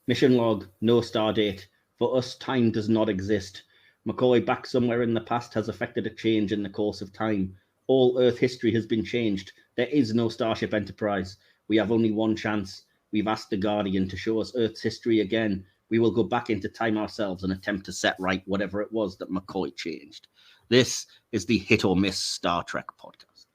Mission log, no star date. For us, time does not exist. McCoy back somewhere in the past has affected a change in the course of time. All Earth history has been changed. There is no Starship Enterprise. We have only one chance. We've asked the Guardian to show us Earth's history again. We will go back into time ourselves and attempt to set right whatever it was that McCoy changed. This is the Hit or Miss Star Trek podcast.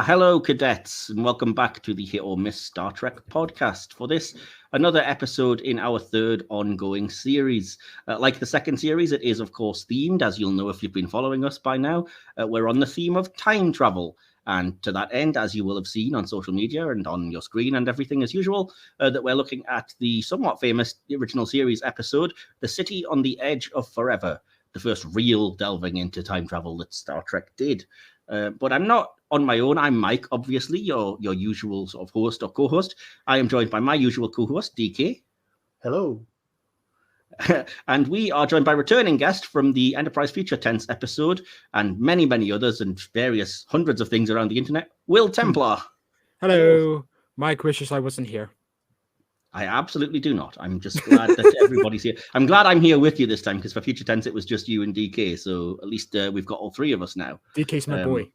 Hello, cadets, and welcome back to the Hit or Miss Star Trek podcast. For this, another episode in our third ongoing series. Like the second series, it is, of course, themed, as you'll know if you've been following us by now. We're on the theme of time travel. And to that end, as you will have seen on social media and on your screen and everything as usual, that we're looking at the somewhat famous original series episode, The City on the Edge of Forever, the first real delving into time travel that Star Trek did. But I'm not on my own. I'm Mike, obviously, your usual sort of host or co-host. I am joined by my usual co-host, DK. Hello. And we are joined by returning guest from the Enterprise Future Tense episode and many, many others and various hundreds of things around the internet, Will Templar. Hello. Mike wishes I wasn't here. I absolutely do not. I'm just glad that everybody's here. I'm glad I'm here with you this time, because for Future Tense, it was just you and DK. So at least we've got all three of us now. DK's my boy.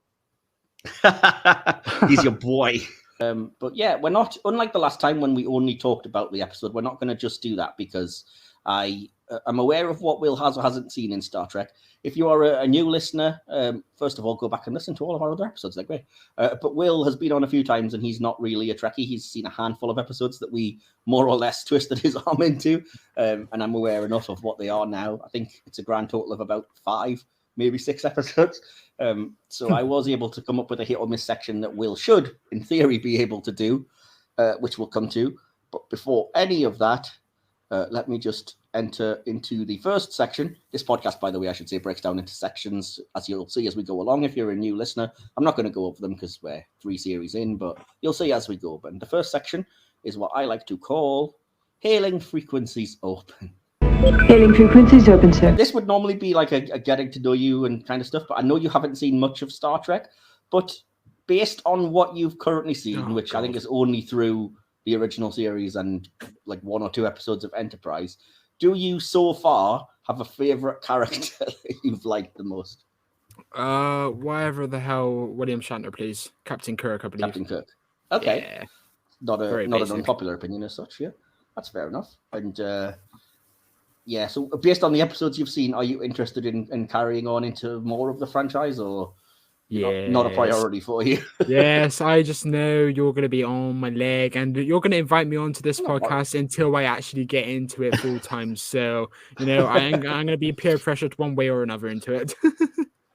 He's your boy. But yeah, we're not, unlike the last time when we only talked about the episode, we're not going to just do that because I'm aware of what Will has or hasn't seen in Star Trek. If you are a new listener, first of all, go back and listen to all of our other episodes. They're great. But Will has been on a few times and he's not really a Trekkie. He's seen a handful of episodes that we more or less twisted his arm into. And I'm aware enough of what they are now. I think it's a grand total of about 5, maybe 6 episodes. So I was able to come up with a hit or miss section that Will should, in theory, be able to do, which we'll come to. But before any of that, let me just enter into the first section. This podcast, by the way, I should say, breaks down into sections, as you'll see as we go along. If you're a new listener, I'm not going to go over them because we're 3 series in, but you'll see as we go. But the first section is what I like to call Hailing Frequencies Open. Hailing frequencies open, sir. This would normally be like a getting to know you and kind of stuff, but I know you haven't seen much of Star Trek. But based on what you've currently seen, which I think is only through the original series and like 1 or 2 episodes of Enterprise, do you so far have a favorite character that you've liked the most? Whatever the hell William Shatner plays, Captain Kirk, I believe. Captain Kirk. Okay. Yeah. Not an unpopular opinion as such, yeah. That's fair enough. And yeah, so based on the episodes you've seen, are you interested in carrying on into more of the franchise, or not a priority for you? Yes, I just know you're going to be on my leg and you're going to invite me onto this podcast until I actually get into it full time. So, I'm going to be peer pressured one way or another into it.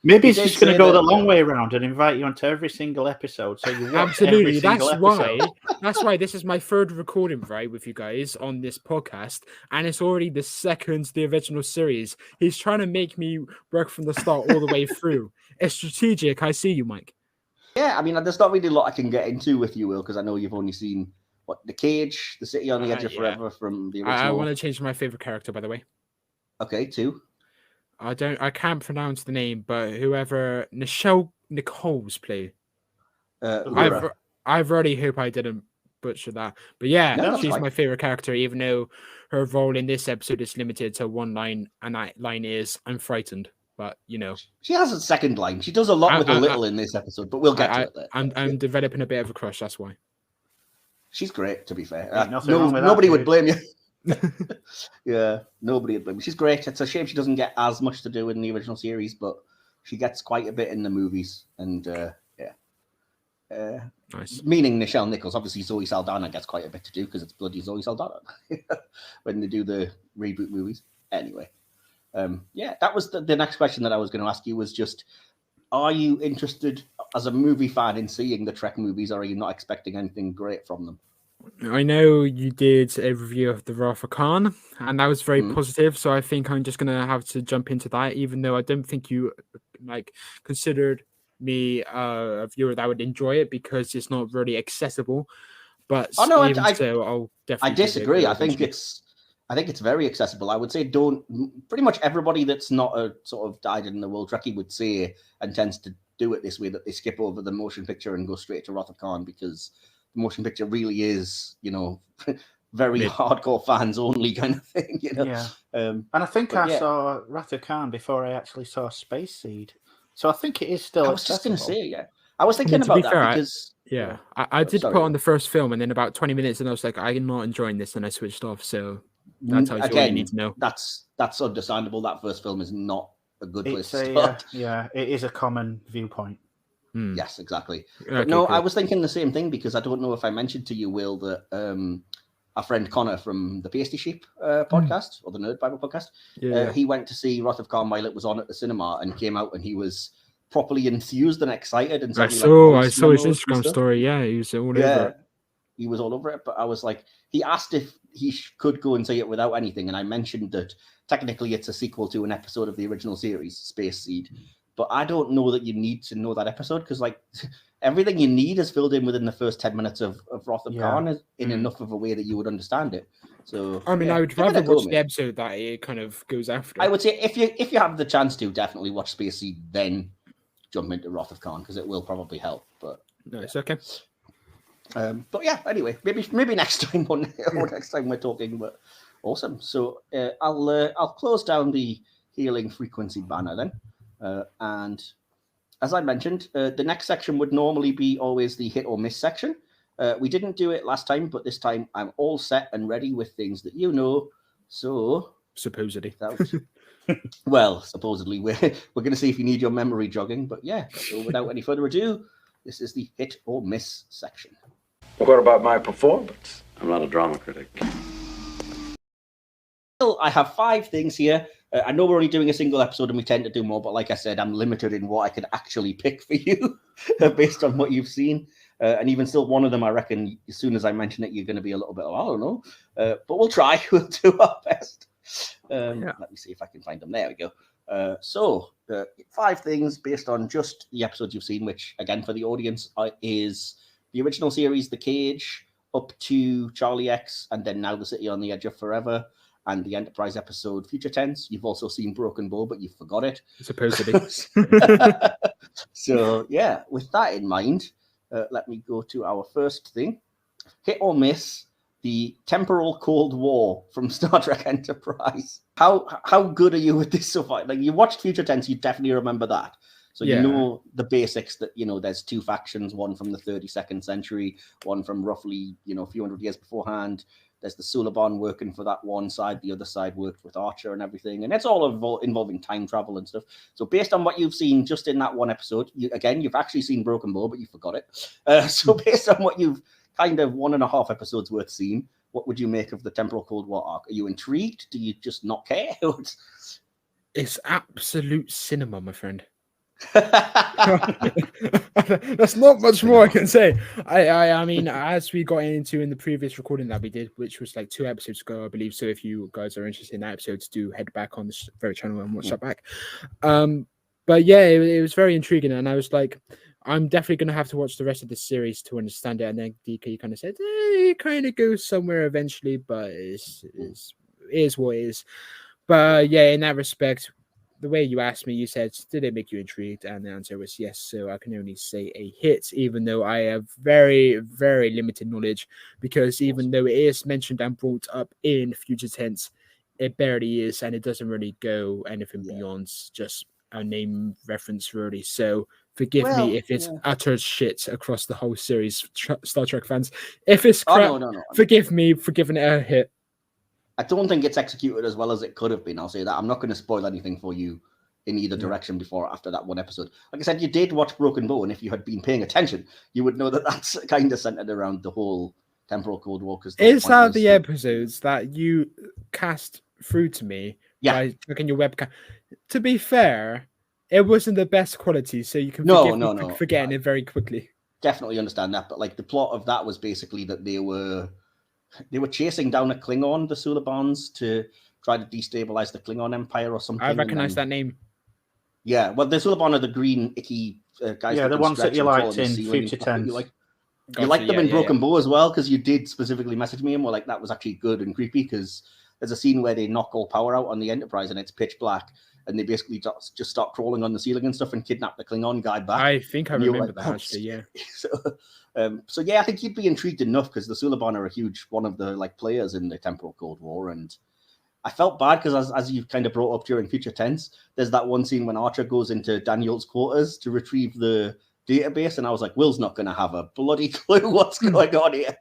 Maybe he's just going to go the long way around and invite you onto every single episode. So you watch absolutely. That's why this is my 3rd recording, right, with you guys on this podcast, and it's already the 2nd, the original series. He's trying to make me work from the start all the way through. It's strategic. I see you, Mike. Yeah, I mean, there's not really a lot I can get into with you, Will, because I know you've only seen The Cage, The City on the Edge of Forever from the original. I want to change my favorite character, by the way. Okay, 2. I can't pronounce the name, but whoever Nicole's play. I really hope I didn't butcher that. But yeah, she's my favorite character, even though her role in this episode is limited to 1 line, and that line is "I'm frightened." But she has a second line. She does a lot with a little in this episode, but we'll get to it. I'm developing a bit of a crush. That's why. She's great, to be fair. Nobody would blame you. Yeah, nobody would blame you. She's great. It's a shame she doesn't get as much to do in the original series, but she gets quite a bit in the movies. And Nice. Meaning Nichelle Nichols. Obviously, Zoe Saldana gets quite a bit to do because it's bloody Zoe Saldana when they do the reboot movies. Anyway, that was the next question that I was going to ask you was just, are you interested as a movie fan in seeing the Trek movies, or are you not expecting anything great from them? I know you did a review of the Wrath of Khan, and that was very positive. So I think I'm just gonna have to jump into that, even though I don't think you considered me a viewer that would enjoy it because it's not really accessible. But I'll definitely. I disagree. I think it's very accessible. I would say pretty much everybody that's not a sort of dyed in the wool Trekkie would say and tends to do it this way, that they skip over the motion picture and go straight to Wrath of Khan, because the motion picture really is, very hardcore fans only kind of thing, Yeah. And I think I saw Wrath of Khan before I actually saw Space Seed. So I think it is still accessible. I was just going to say, I was thinking about that because... I did put on the first film, and then about 20 minutes, and I was like, I'm not enjoying this, and I switched off. So that's how you need to know. That's understandable. That first film is not a good place to start. It is a common viewpoint. Yes, exactly. But I was thinking the same thing, because I don't know if I mentioned to you, Will, that our friend Connor from the Pasty Sheep podcast, or the Nerd Bible podcast, he went to see Wrath of Khan while it was on at the cinema and came out and he was properly enthused and excited. And I saw his Instagram story. Yeah, he was all over it. He was all over it. But I was like, he asked if he could go and see it without anything. And I mentioned that technically it's a sequel to an episode of the original series, Space Seed. But I don't know that you need to know that episode, because everything you need is filled in within the first 10 minutes of Wrath of Khan in enough of a way that you would understand it. So I would rather watch the episode that it kind of goes after. I would say if you have the chance to, definitely watch Space Seed, then jump into Wrath of Khan, because it will probably help. But no, it's okay. But yeah, anyway, maybe next time or next time we're talking. But awesome. So I'll close down the healing frequency banner then. And as I mentioned, the next section would normally be always the hit or miss section. We didn't do it last time, but this time I'm all set and ready with things that you know. So supposedly, supposedly we're going to see if you need your memory jogging. But yeah, so without any further ado, this is the hit or miss section. What about my performance? I'm not a drama critic. I have 5 things here. I know we're only doing a single episode and we tend to do more, but like I said, I'm limited in what I can actually pick for you based on what you've seen. And even still, one of them, I reckon, as soon as I mention it, you're going to be a little bit, I don't know. But we'll try. We'll do our best. Let me see if I can find them. There we go. So 5 things based on just the episodes you've seen, which, again, for the audience, is the original series, The Cage, up to Charlie X, and then now The City on the Edge of Forever, and the Enterprise episode Future Tense. You've also seen Broken Bow, but you forgot it. Supposedly. So, yeah, with that in mind, let me go to our first thing. Hit or miss the temporal Cold War from Star Trek Enterprise. How good are you with this so far? You watched Future Tense, you definitely remember that. So you know the basics that, there's 2 factions, one from the 32nd century, one from roughly, a few hundred years beforehand. There's the Suliban working for that one side. The other side worked with Archer and everything. And it's all involving time travel and stuff. So based on what you've seen just in that one episode, you've actually seen Broken Bow, but you forgot it. So based on what you've kind of 1.5 episodes worth seen, what would you make of the Temporal Cold War arc? Are you intrigued? Do you just not care? It's absolute cinema, my friend. That's not much more I can say. I mean, as we got into in the previous recording that we did, which was like 2 episodes ago, I believe. So if you guys are interested in that episode, do head back on this very channel and watch that back. But yeah, it was very intriguing, and I was like, I'm definitely going to have to watch the rest of the series to understand it. And then DK kind of said, it kind of goes somewhere eventually, but it is what it is. But yeah, in that respect, the way you asked me, you said, did it make you intrigued? And the answer was yes. So I can only say a hit, even though I have very, very limited knowledge, because even though it is mentioned and brought up in future tense, it barely is, and it doesn't really go anything beyond just a name reference, really. So forgive me if it's utter shit across the whole series, Star Trek fans. If it's crap, forgive me for giving it a hit. I don't think it's executed as well as it could have been. I'll say that. I'm not going to spoil anything for you in either direction before or after that one episode. Like I said, you did watch Broken Bow, and if you had been paying attention, you would know that that's kind of centered around the whole temporal Cold War. Is that the episodes that you cast through to me by clicking your webcam? To be fair, it wasn't the best quality, so you can forgive me for forgetting it very quickly. Definitely understand that, but like the plot of that was basically that they were chasing down a Klingon, the Suliban's, to try to destabilize the Klingon Empire or something. I recognize that name. Yeah, well, the Suliban are the green, icky guys. Yeah, the ones that you liked in Future Tense. You liked them in Broken Bow as well, because you did specifically message me and were like, that was actually good and creepy, because there's a scene where they knock all power out on the Enterprise and it's pitch black, and they basically just start crawling on the ceiling and stuff and kidnap the Klingon guy back. I think I remember that, actually, yeah. So yeah, I think you'd be intrigued enough, because the Suliban are a huge one of the players in the temporal Cold War, and I felt bad because as you kind of brought up during Future Tense, there's that one scene when Archer goes into Daniel's quarters to retrieve the database, and I was like, Will's not going to have a bloody clue what's going on here.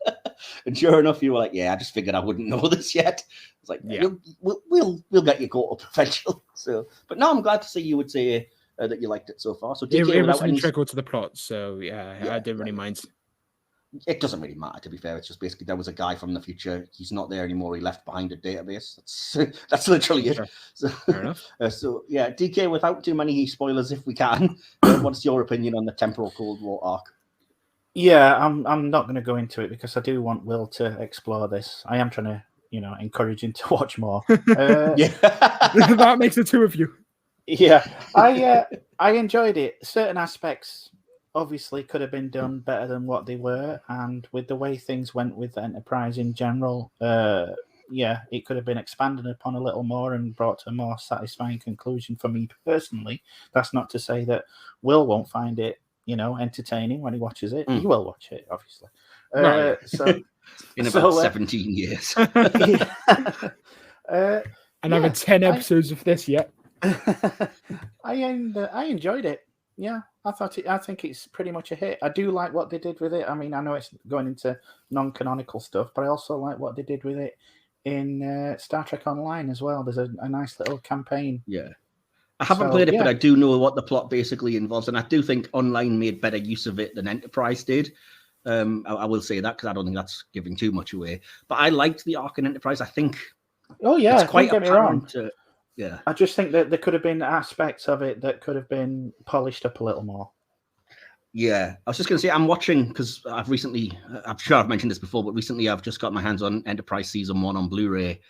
And sure enough, you were like, yeah, I just figured I wouldn't know this yet. It's like, yeah, we'll get you caught up eventually. So, but no, I'm glad to see you would say that you liked it so far. So it was integral to the plot, so yeah, I didn't really mind. It doesn't really matter, to be fair. It's just basically there was a guy from the future. He's not there anymore. He left behind a database. That's literally it. Sure. So, fair enough. So yeah, DK, without too many spoilers, if we can, what's your opinion on the temporal Cold War arc? Yeah, I'm not going to go into it because I do want Will to explore this. I am trying to, encourage him to watch more. That makes the two of you. Yeah, I enjoyed it. Certain aspects obviously could have been done better than what they were, and with the way things went with the Enterprise in general, it could have been expanded upon a little more and brought to a more satisfying conclusion for me personally. That's not to say that Will won't find it, entertaining when he watches it. He will watch it, obviously. Right. So in about 17 years. Another 10 episodes of this yet. I enjoyed it. Yeah, I think it's pretty much a hit. I do like what they did with it. I mean, I know it's going into non-canonical stuff, but I also like what they did with it in Star Trek Online as well. There's a nice little campaign. Yeah. I haven't played it, but I do know what the plot basically involves, and I do think Online made better use of it than Enterprise did. I will say that because I don't think that's giving too much away. But I liked the arc in Enterprise. I think. Oh yeah, it's quite don't get me wrong. Yeah, I just think that there could have been aspects of it that could have been polished up a little more. Yeah, I was just going to say I'm watching because I'm sure I've mentioned this before, but recently I've just got my hands on Enterprise Season 1 on Blu-ray,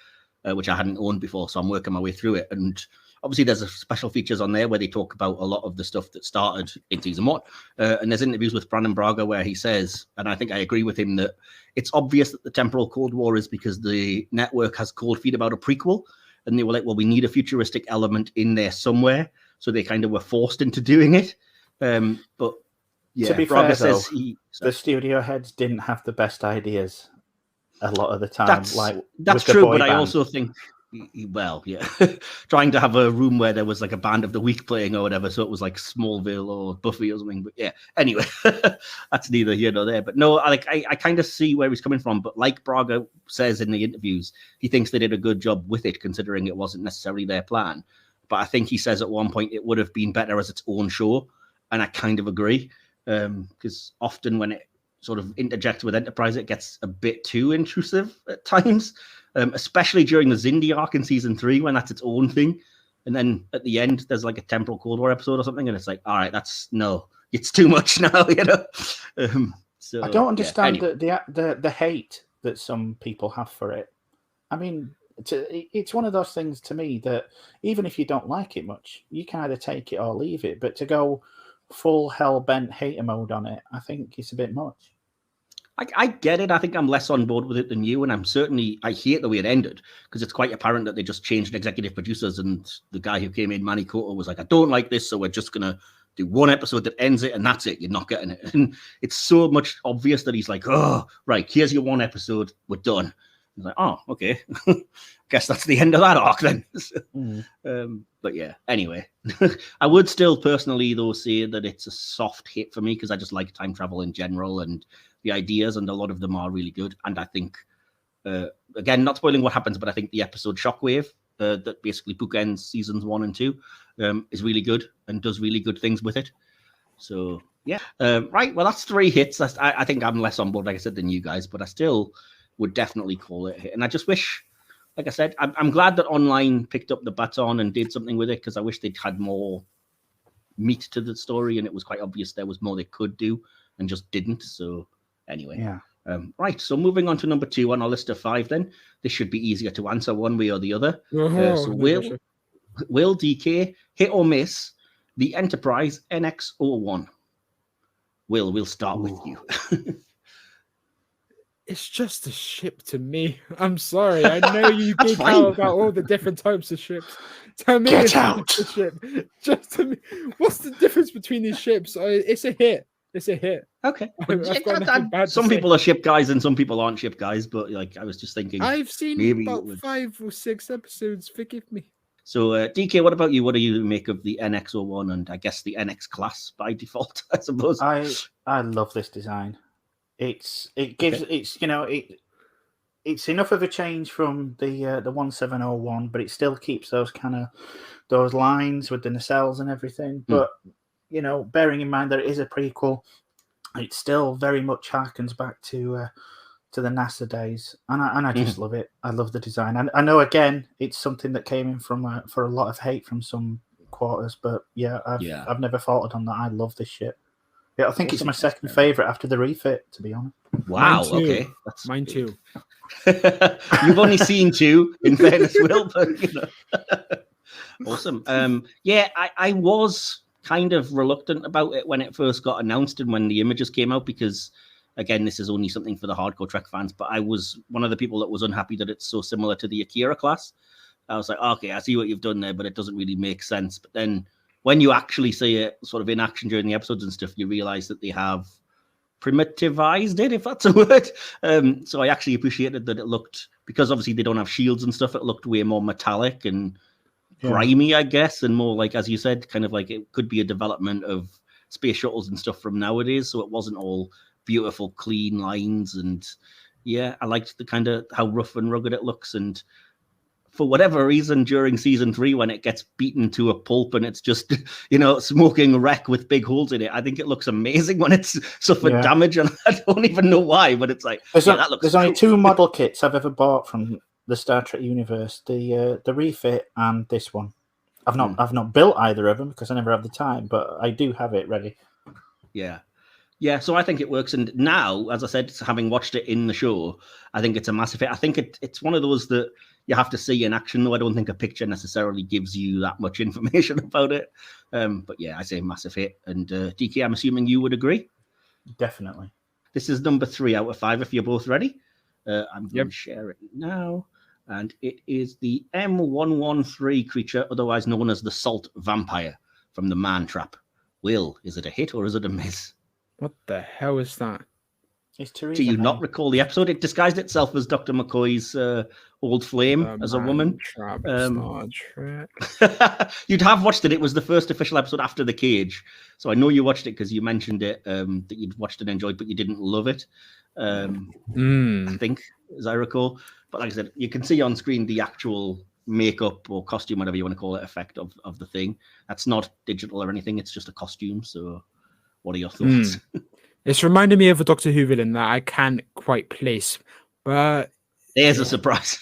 which I hadn't owned before, so I'm working my way through it. And obviously there's special features on there where they talk about a lot of the stuff that started in Season 1. And there's interviews with Brandon Braga where he says, and I think I agree with him, that it's obvious that the temporal Cold War is because the network has cold feet about a prequel. And they were like, well, we need a futuristic element in there somewhere. So they kind of were forced into doing it. But yeah, to be Braga fair, says the studio heads didn't have the best ideas a lot of the time. That's true, but I also think, well, yeah, trying to have a room where there was like a band of the week playing or whatever, so it was like Smallville or Buffy or something. But yeah, anyway, that's neither here nor there. But no, I kind of see where he's coming from. But like Braga says in the interviews, he thinks they did a good job with it, considering it wasn't necessarily their plan. But I think he says at one point it would have been better as its own show, and I kind of agree, because often when it sort of interjects with Enterprise, it gets a bit too intrusive at times. Especially during the Xindi arc in Season 3, when that's its own thing. And then at the end, there's like a temporal Cold War episode or something, and it's like, all right, it's too much now, So I don't understand the hate that some people have for it. I mean, it's one of those things to me that even if you don't like it much, you can either take it or leave it. But to go full hell-bent hater mode on it, I think it's a bit much. I get it. I think I'm less on board with it than you, and I hate the way it ended because it's quite apparent that they just changed executive producers, and the guy who came in, Manny Coto, was like, I don't like this, so we're just going to do one episode that ends it, and that's it. You're not getting it. And it's so much obvious that he's like, oh, right, here's your one episode. We're done. He's like, oh, okay. Guess that's the end of that arc then. But yeah, anyway. I would still personally, though, say that it's a soft hit for me because I just like time travel in general, and the ideas, and a lot of them are really good. And I think, again, not spoiling what happens, but I think the episode Shockwave that basically bookends seasons 1 and 2, is really good and does really good things with it. So yeah, right. Well, that's 3 hits. I think I'm less on board, like I said, than you guys, but I still would definitely call it a hit. And I just wish, like I said, I'm glad that online picked up the baton and did something with it, because I wish they'd had more meat to the story, and it was quite obvious there was more they could do and just didn't. So anyway, Yeah. Right. So moving on to number 2 on our list of 5, then this should be easier to answer one way or the other. So Will DK, hit or miss the Enterprise NX-01? Will, we'll start with you. It's just a ship to me. I'm sorry. I know you geek out about all the different types of ships. Tell me, Get it's out! just a ship. Just to me. What's the difference between these ships? It's a hit. It's a hit. Okay. Some people are ship guys and some people aren't ship guys, but like I was just thinking, I've seen maybe about 5 or 6 episodes. Forgive me. So, DK, what about you? What do you make of the NX-01 and I guess the NX class by default? I suppose. I love this design. It's enough of a change from the 1701, but it still keeps those lines with the nacelles and everything. But bearing in mind that it is a prequel, it still very much harkens back to the NASA days, and I just love it. I love the design. And I know again, it's something that came in from for a lot of hate from some quarters, but I've never faltered on that. I love this ship. Yeah, I think it's my second favorite after the refit, to be honest. Wow. Okay, that's mine too. You've only seen 2, in fairness, Will, but awesome. I was kind of reluctant about it when it first got announced and when the images came out, because again, this is only something for the hardcore Trek fans, but I was one of the people that was unhappy that it's so similar to the Akira class. I was like, okay, I see what you've done there, but it doesn't really make sense. But then when you actually see it sort of in action during the episodes and stuff, you realize that they have primitivized it, if that's a word. So I actually appreciated that it looked, because obviously they don't have shields and stuff, it looked way more metallic and grimy, I guess, and more like, as you said, kind of like it could be a development of space shuttles and stuff from nowadays. So it wasn't all beautiful, clean lines. And yeah, I liked the kind of how rough and rugged it looks. And for whatever reason, during season 3, when it gets beaten to a pulp and it's just, smoking wreck with big holes in it, I think it looks amazing when it's suffered damage. And I don't even know why, but it's like, there's only 2 model kits I've ever bought from the Star Trek universe, the refit and this one. I've not built either of them because I never have the time, but I do have it ready. Yeah, so I think it works. And now, as I said, having watched it in the show, I think it's a massive hit. I think it's one of those that you have to see in action, though. I don't think a picture necessarily gives you that much information about it. But yeah, I say massive hit. And DK, I'm assuming you would agree? Definitely. This is number 3 out of 5, if you're both ready. I'm going to share it now. And it is the M113 creature, otherwise known as the Salt Vampire from the Man Trap. Will, is it a hit or is it a miss? What the hell is that? Do you not recall the episode? It disguised itself as Dr. McCoy's old flame as a woman. Star Trek. You'd have watched it. It was the first official episode after The Cage. So I know you watched it because you mentioned it, that you'd watched and enjoyed, but you didn't love it. I think, as I recall. But like I said, you can see on screen the actual makeup or costume, whatever you want to call it, effect of the thing. That's not digital or anything. It's just a costume. So what are your thoughts? It's reminding me of a Doctor Who villain that I can't quite place, but there's a surprise.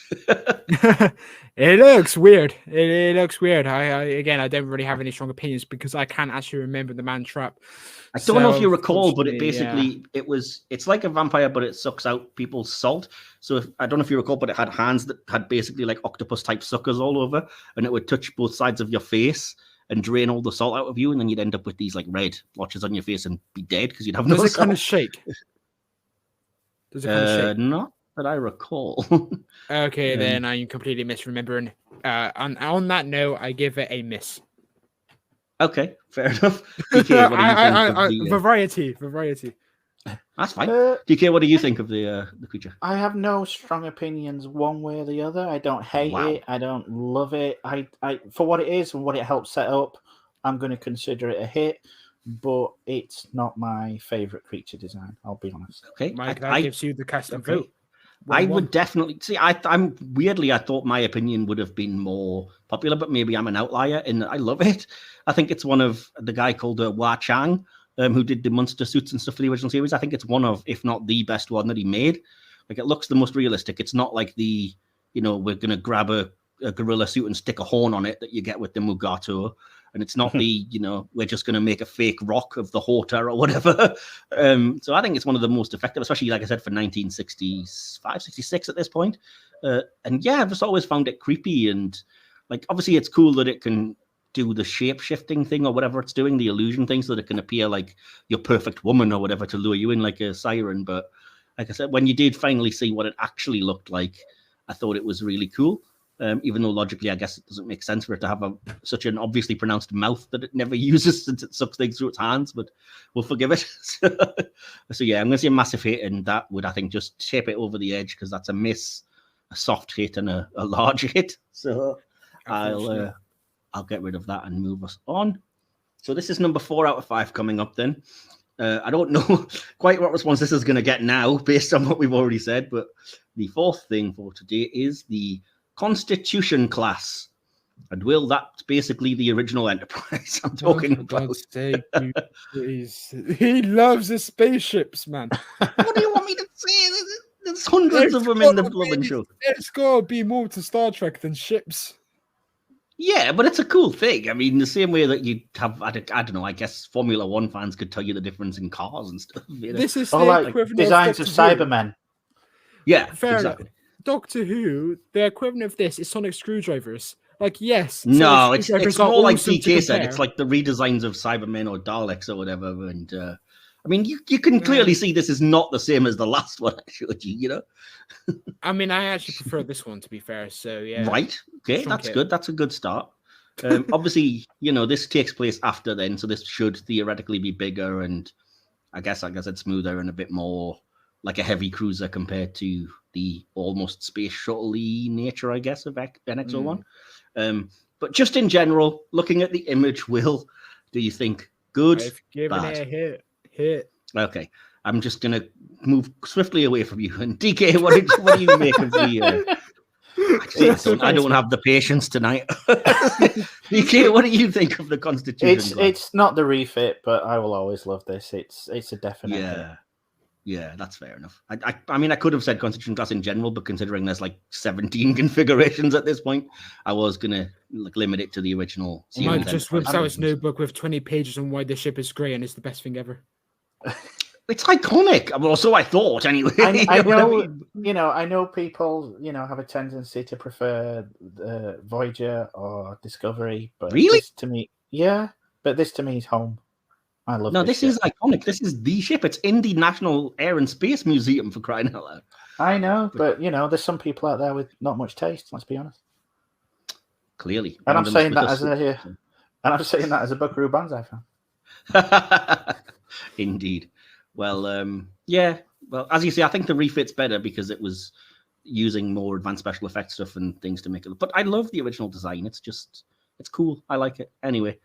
It looks weird. It looks weird. I don't really have any strong opinions because I can't actually remember the Man Trap. I don't know if you recall, but it basically it's like a vampire, but it sucks out people's salt. So I don't know if you recall, but it had hands that had basically like octopus type suckers all over, and it would touch both sides of your face and drain all the salt out of you, and then you'd end up with these like red blotches on your face and be dead because you'd have no salt. Does it kind of shake? Not that I recall. Okay, then I'm completely misremembering. On that note, I give it a miss. Okay, fair enough. DK, what do you think Variety. That's fine. DK, what do you think of the creature? I have no strong opinions one way or the other. I don't hate it. I don't love it. I for what it is and what it helps set up, I'm going to consider it a hit, but it's not my favorite creature design. I'll be honest. Okay, Mike, that gives you the cast and vote. I would definitely see. I'm weirdly, I thought my opinion would have been more popular, but maybe I'm an outlier in that I love it. I think it's one of the guy called Hua Chang, who did the monster suits and stuff for the original series. I think it's one of, if not the best one that he made. Like, it looks the most realistic. It's not like the, we're gonna grab a gorilla suit and stick a horn on it that you get with the Mugato. And it's not the, we're just going to make a fake rock of the Hota or whatever. So I think it's one of the most effective, especially, like I said, for 1965, 66 at this point. And yeah, I've just always found it creepy. And like, obviously it's cool that it can do the shape shifting thing or whatever it's doing, the illusion thing, so that it can appear like your perfect woman or whatever to lure you in like a siren. But like I said, when you did finally see what it actually looked like, I thought it was really cool. Even though logically, I guess it doesn't make sense for it to have such an obviously pronounced mouth that it never uses since it sucks things through its hands, but we'll forgive it. So yeah, I'm going to say a massive hit, and that would, I think, just tip it over the edge, because that's a miss, a soft hit, and a large hit. So I'll get rid of that and move us on. So this is number 4 out of 5 coming up then. I don't know quite what response this is going to get now based on what we've already said, but the 4th thing for today is the Constitution class. And Will, that's basically the original Enterprise I'm talking about. God's sake, please. He loves the spaceships, man. What do you want me to say? There's hundreds of them in the blooming show. It's got to be more to Star Trek than ships. Yeah, but it's a cool thing. I mean, the same way that you have, I don't know, I guess Formula One fans could tell you the difference in cars and stuff. This is like designs of Cybermen. Yeah, fair exactly. enough. Doctor Who, the equivalent of this is sonic screwdrivers. Like, yes. No, it's more like DK said. It's like the redesigns of Cybermen or Daleks or whatever. And I mean, you can clearly see this is not the same as the last one I showed you, I mean, I actually prefer this one, to be fair. So, yeah. Right. Okay, that's good. That's a good start. Obviously, this takes place after then, so this should theoretically be bigger and I guess it's smoother and a bit more like a heavy cruiser compared to the almost space shuttle-y nature, I guess, of NX-01. But just in general, looking at the image, Will, do you think good, I've given bad? it a hit. Okay, I'm just going to move swiftly away from you. And DK, what do you make of the... I don't have the patience tonight. DK, what do you think of the Constitution? It's not the refit, but I will always love this. It's a definite hit. Yeah, that's fair enough. I mean, I could have said Constitution class in general, but considering there's like 17 configurations at this point, I was gonna limit it to the original. Mike just whips out his notebook with 20 pages on why the ship is grey, and it's the best thing ever. It's iconic. Well, so I thought anyway. I know, I know people, have a tendency to prefer Voyager or Discovery, but really, this to me is HoM. I love. No, this is iconic. This is the ship. It's in the National Air and Space Museum, for crying out loud. I know, but there's some people out there with not much taste. Let's be honest. Clearly, and I'm saying that as a Buckaroo Banzai fan. Indeed. Well, yeah. Well, as you say, I think the refit's better because it was using more advanced special effects stuff and things to make it. But I love the original design. It's cool. I like it. Anyway.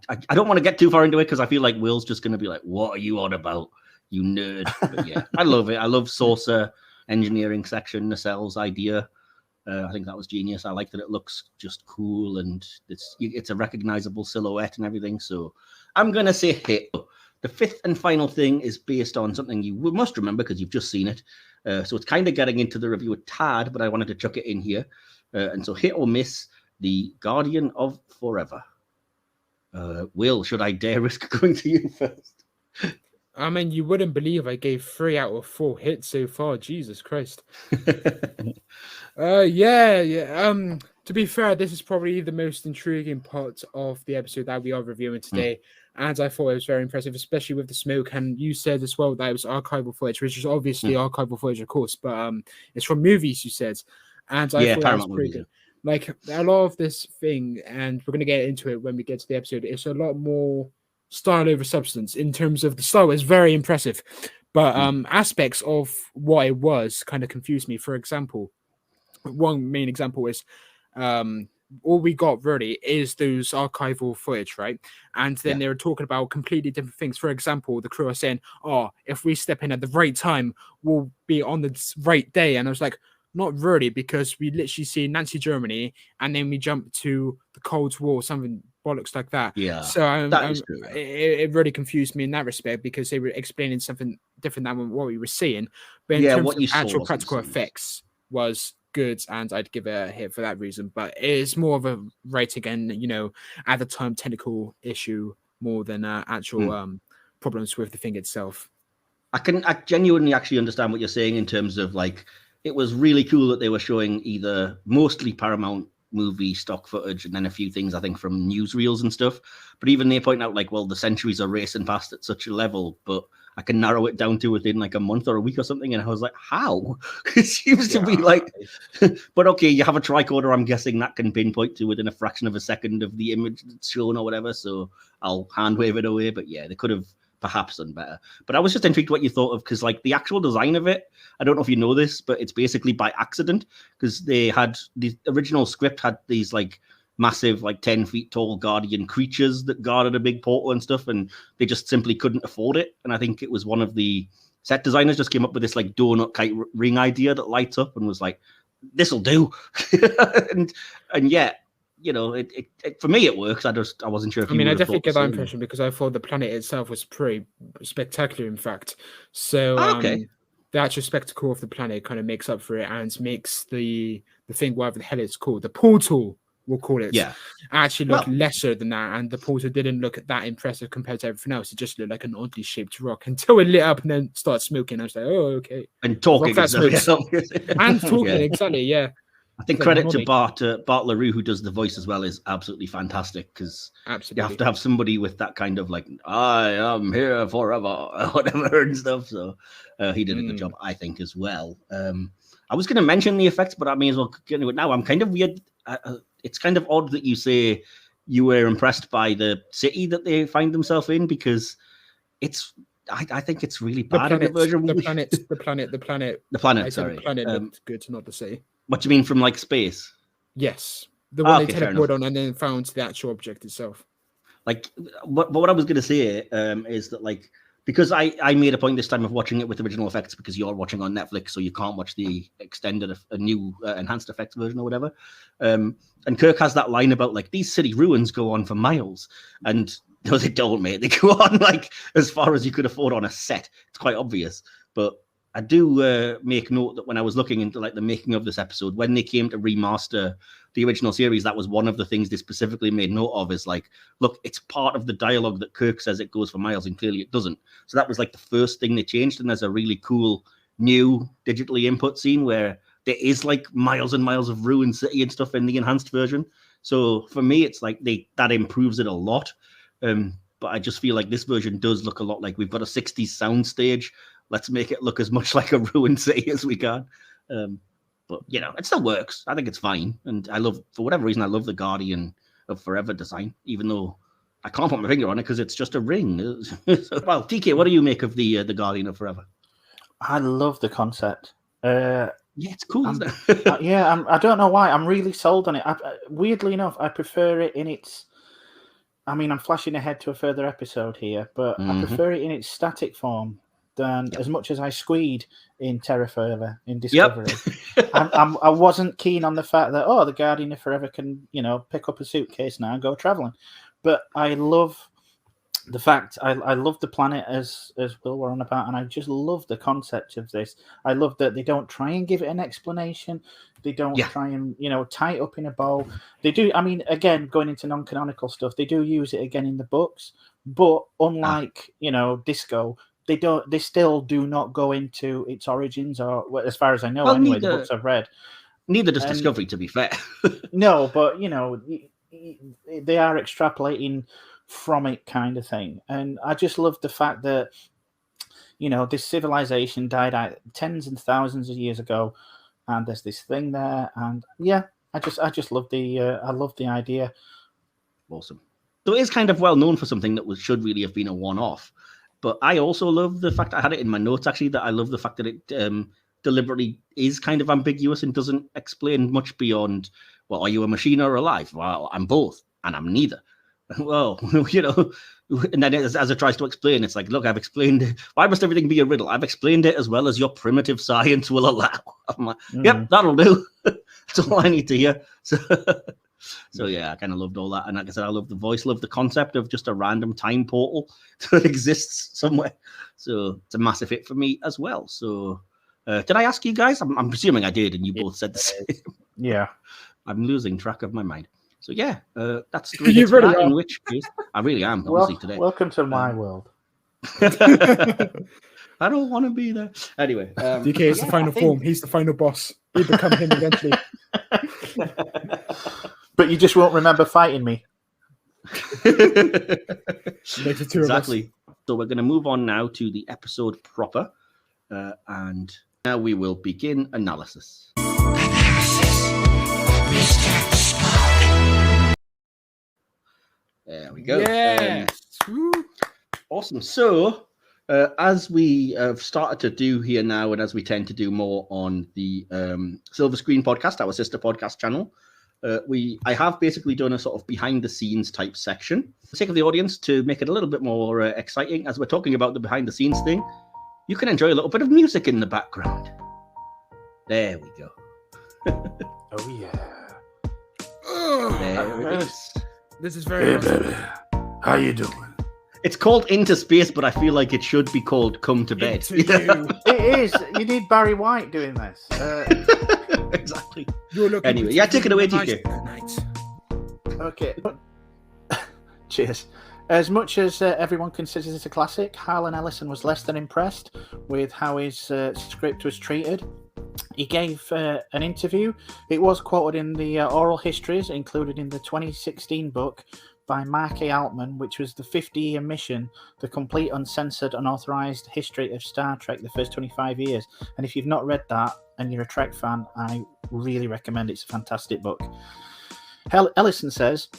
I don't want to get too far into it because I feel like Will's just going to be like, what are you on about, you nerd? But yeah, I love it. I love saucer engineering section, nacelles idea. I think that was genius. I like that it looks just cool and it's a recognizable silhouette and everything. So I'm going to say hit. The 5th and final thing is based on something you must remember because you've just seen it. So it's kind of getting into the review a tad, but I wanted to chuck it in here. And so hit or miss, the Guardian of Forever. Will, should I dare risk going to you first? I mean, you wouldn't believe I gave 3 out of 4 hits so far. Jesus Christ. To be fair, this is probably the most intriguing part of the episode that we are reviewing today. And I thought it was very impressive, especially with the smoke. And you said as well that it was archival footage, which is obviously archival footage, of course, but it's from movies, you said. And I thought that was pretty good. Like, a lot of this thing, and we're going to get into it when we get to the episode, it's a lot more style over substance in terms of the style is very impressive. But aspects of what it was kind of confused me. For example, one main example is all we got really is those archival footage, right? And then they were talking about completely different things. For example, the crew are saying, "Oh, if we step in at the right time, we'll be on the right day." And I was like, not really, because we literally see Nazi Germany, and then we jump to the Cold War, something bollocks like that. Yeah, so that is true. It really confused me in that respect, because they were explaining something different than what we were seeing. But in terms what of you saw actual wasn't practical seen. effects, was good, and I'd give it a hit for that reason. But it's more of a rating and, at the time, technical issue more than actual problems with the thing itself. I genuinely actually understand what you're saying in terms of like, it was really cool that they were showing either mostly Paramount movie stock footage and then a few things I think from newsreels and stuff. But even they point out like, well, the centuries are racing past at such a level, but I can narrow it down to within like a month or a week or something. And I was like, how? It seems to be like, but okay, you have a tricorder. I'm guessing that can pinpoint to within a fraction of a second of the image that's shown or whatever. So I'll hand wave it away. But yeah, they could have perhaps done better. But I was just intrigued what you thought of, because like the actual design of it, I don't know if you know this, but it's basically by accident, because they had the original script had these like massive, like 10 feet tall guardian creatures that guarded a big portal and stuff, and they just simply couldn't afford it. And I think it was one of the set designers just came up with this like donut kite ring idea that lights up and was like, this'll do. and yeah, it for me it works. I wasn't sure if I definitely get that impression, because I thought the planet itself was pretty spectacular, in fact. So okay. The actual spectacle of the planet kind of makes up for it, and makes the thing, whatever the hell it's called, the portal, we'll call it, actually look lesser than that. And the portal didn't look that impressive compared to everything else. It just looked like an oddly shaped rock until it lit up and then started smoking. I was like, oh, okay. And talking. And talking, exactly, yeah. I think credit to Bart LaRue, who does the voice as well, is absolutely fantastic, because you have to have somebody with that kind of like, I am here forever, or whatever and stuff. So he did a good job, I think, as well. I was going to mention the effects, but I may as well get into it now. I'm kind of weird. It's kind of odd that you say you were impressed by the city that they find themselves in, because it's, I think it's really bad in the version. The planet. Sorry, the planet looked good, not the city. What do you mean, from like space? Yes, the one they teleported on and then found the actual object itself. Like, but what I was going to say is that, like, because I made a point this time of watching it with original effects, because you're watching on Netflix, so you can't watch the extended, a new enhanced effects version or whatever. And Kirk has that line about like, these city ruins go on for miles, and no, they don't, mate. They go on like as far as you could afford on a set. It's quite obvious, but I do make note that when I was looking into like the making of this episode, when they came to remaster the original series, that was one of the things they specifically made note of, is like, look, it's part of the dialogue that Kirk says it goes for miles, and clearly it doesn't. So that was like the first thing they changed. And there's a really cool new digitally input scene where there is like miles and miles of ruined city and stuff in the enhanced version. So for me, it's like that improves it a lot. But I just feel like this version does look a lot like, we've got a 60s soundstage. Let's make it look as much like a ruined city as we can. But, it still works. I think it's fine. And for whatever reason, I love the Guardian of Forever design, even though I can't put my finger on it because it's just a ring. Well, TK, what do you make of the Guardian of Forever? I love the concept. Yeah, it's cool, isn't it? I don't know why. I'm really sold on it. Weirdly enough, I prefer it in its... I mean, I'm flashing ahead to a further episode here, but I prefer it in its static form than as much as I squeed in Terra Forever in Discovery. I wasn't keen on the fact that, the Guardian of Forever can, pick up a suitcase now and go traveling. But I love the fact, I love the planet as Will were on about, and I just love the concept of this. I love that they don't try and give it an explanation. They don't try and, tie it up in a bow. They do, I mean, again, going into non-canonical stuff, they do use it again in the books, but unlike, Disco, they still do not go into its origins, or as far as I know, the books I've read. Neither does Discovery, to be fair. No, but, they are extrapolating from it, kind of thing. And I just love the fact that, this civilization died out tens and thousands of years ago, and there's this thing there. And I just love I love the idea. Awesome. So it is kind of well known for something that should really have been a one-off. But I also love the fact, I had it in my notes actually, that I love the fact that it deliberately is kind of ambiguous and doesn't explain much beyond Well, are you a machine or alive? Well, I'm both, and I'm neither. Well, you know, and then as it tries to explain, it's like, look, I've explained it. Why must everything be a riddle? I've explained it as well as your primitive science will allow. I'm like, yep, that'll do. That's all I need to hear. So yeah, I kind of loved all that. And like I said, I love the voice, love the concept of just a random time portal that exists somewhere. So it's a massive hit for me as well. So did I ask you guys? I'm presuming I did, and you both said the same. Yeah. I'm losing track of my mind. So yeah, that's 3 You hits for really that, are. in which case I really am, honestly, today. Welcome to my world. I don't want to be there. Anyway. DK is the final form. He's the final boss. You become him eventually. But you just won't remember fighting me. Exactly. So we're going to move on now to the episode proper. And now we will begin analysis. There we go. Yes. Awesome. So, as we have started to do here now, and as we tend to do more on the Silver Screen podcast, our sister podcast channel, I have basically done a sort of behind the scenes type section for the sake of the audience to make it a little bit more exciting. As we're talking about the behind the scenes thing, you can enjoy a little bit of music in the background. There we go. Oh yeah. There it is. This is very awesome. Baby. How you doing? It's called Into Space, but I feel like it should be called Come to Bed. Into you. It is. You need Barry White doing this. Exactly. Looking Anyway, yeah, take it away, TK. Okay. Cheers. As much as everyone considers it a classic, Harlan Ellison was less than impressed with how his script was treated. He gave an interview. It was quoted in the oral histories included in the 2016 book by Mark A. Altman, which was the 50-year mission, the complete, uncensored, unauthorized history of Star Trek, the first 25 years. And if you've not read that and you're a Trek fan, I really recommend it. It's a fantastic book. Ellison says,